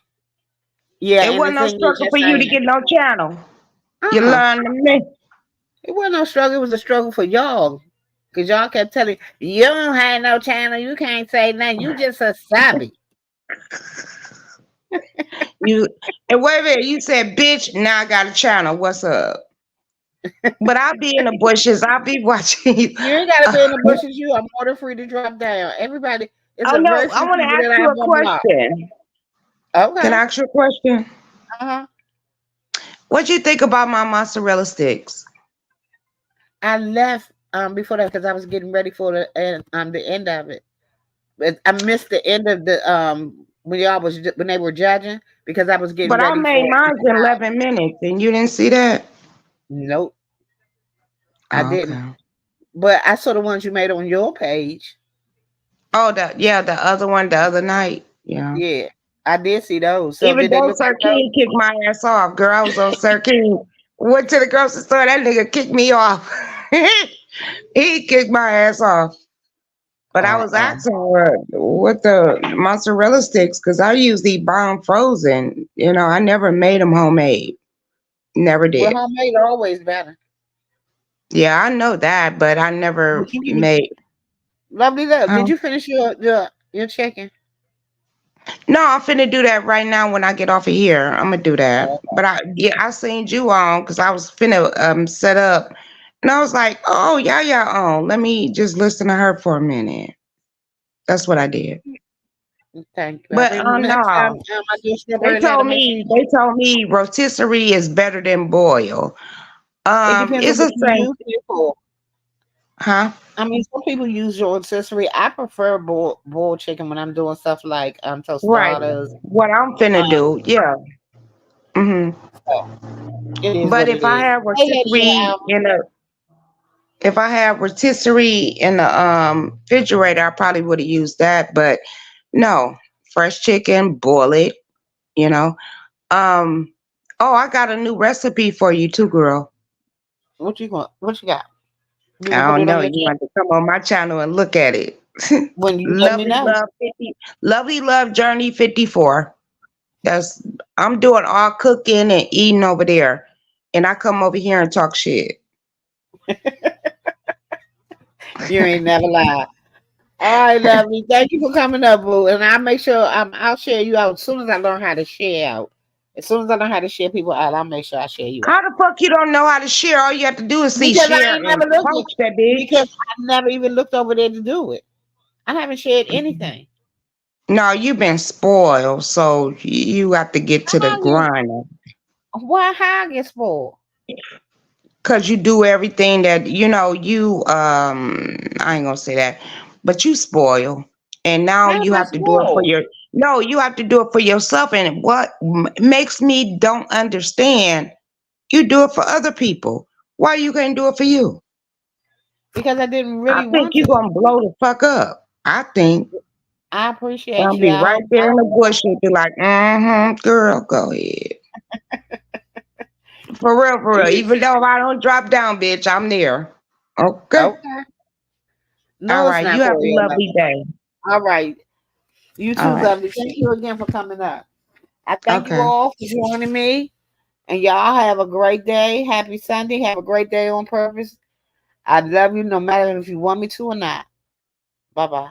Yeah, It and the wasn't no thing is, struggle just for you to saying, get no channel. You uh-uh. learn to me. It wasn't no struggle. It was a struggle for y'all. Because y'all kept telling, you don't have no channel. You can't say nothing. You just a sabby. You and wait a minute, you said, bitch, now I got a channel. What's up? But I'll be in the bushes. I'll be watching. You ain't got to be in the bushes. You are more than free to drop down. Everybody, it's Oh a no, very I few want to people ask that I you have a on block. question. Can I Okay. ask you a question? Uh-huh. What you think about my mozzarella sticks? I left before that because I was getting ready for the end of it. But I missed the end of the when they were judging because I was getting But I ready made for it to mine come in out. 11 minutes and you didn't see that? Nope, I Oh, didn't. okay. But I saw the ones you made on your page. Oh, the other one the other night. Yeah. Yeah, I did see those. So Even did they though look Sir like those? King kicked my ass off, girl, I was on Sir King. Went to the grocery store, that nigga kicked me off. He kicked my ass off. But I was Uh-uh. asking her what the mozzarella sticks, because I usually buy them frozen. You know, I never made them homemade. Never Well, did. homemade always better. Yeah, I know that, but I never But you need to, made. lovely love. Huh? Did you finish your chicken? No, I'm finna do that right now when I get off of here. I'm gonna do that. Oh, But I seen you on because I was finna set up, and I was like, oh yeah on. Let me just listen to her for a minute. That's what I did. thank you. But Next time no, I do strawberry letter, make sure they told me rotisserie is better than boil. it depends on It's what the you same, use it for. huh? I mean, some people use your accessory. I prefer boiled chicken when I'm doing stuff like Right. tostadas. What I'm finna Um, do, yeah. Hmm. so it is But what it is. Hey, Lady Al. if I had rotisserie in the refrigerator, I probably would have used that. But no, fresh chicken, boil it. You know. Um. Oh, I got a new recipe for you too, girl. What you going? What you got? You gonna I put don't it on know. your You channel want to come on my channel and look at it. when you let me lovely know? love 50, lovely love journey 54. That's I'm doing all cooking and eating over there, and I come over here and talk shit. You ain't never lie. All right, lovely. Thank you for coming up, boo. And I'll make sure I'll share you out as soon as I learn how to share out. As soon as I learn how to share people out, I'll make sure I share you How out. the fuck you don't know how to share? All you have to do is see Because I share ain't and never looked at post that because bitch. I never even looked over there to do it. I haven't shared anything. No, you've been spoiled, so you have to get to the How you grind. why how I get spoiled? Cause you do everything that you I ain't gonna say that, but you spoil, and now How am you I have to do it for spoiled? your no, you have to do it for yourself. And what makes me don't understand, you do it for other people. Why you can't do it for you? Because I didn't I really think want you to. gonna blow the fuck up. I think I I'll appreciate you. be right I there in the hope bush and be like, girl, go ahead. For real. you Even though if I don't drop down, bitch, I'm there. Okay. okay. All No, it's right. not You have for a real, lovely lovely. day. All right. You All too, right. lovely. Thank you again for coming up. I thank you Okay. all for joining me. And y'all have a great day. Happy Sunday. Have a great day on purpose. I love you no matter if you want me to or not. Bye bye.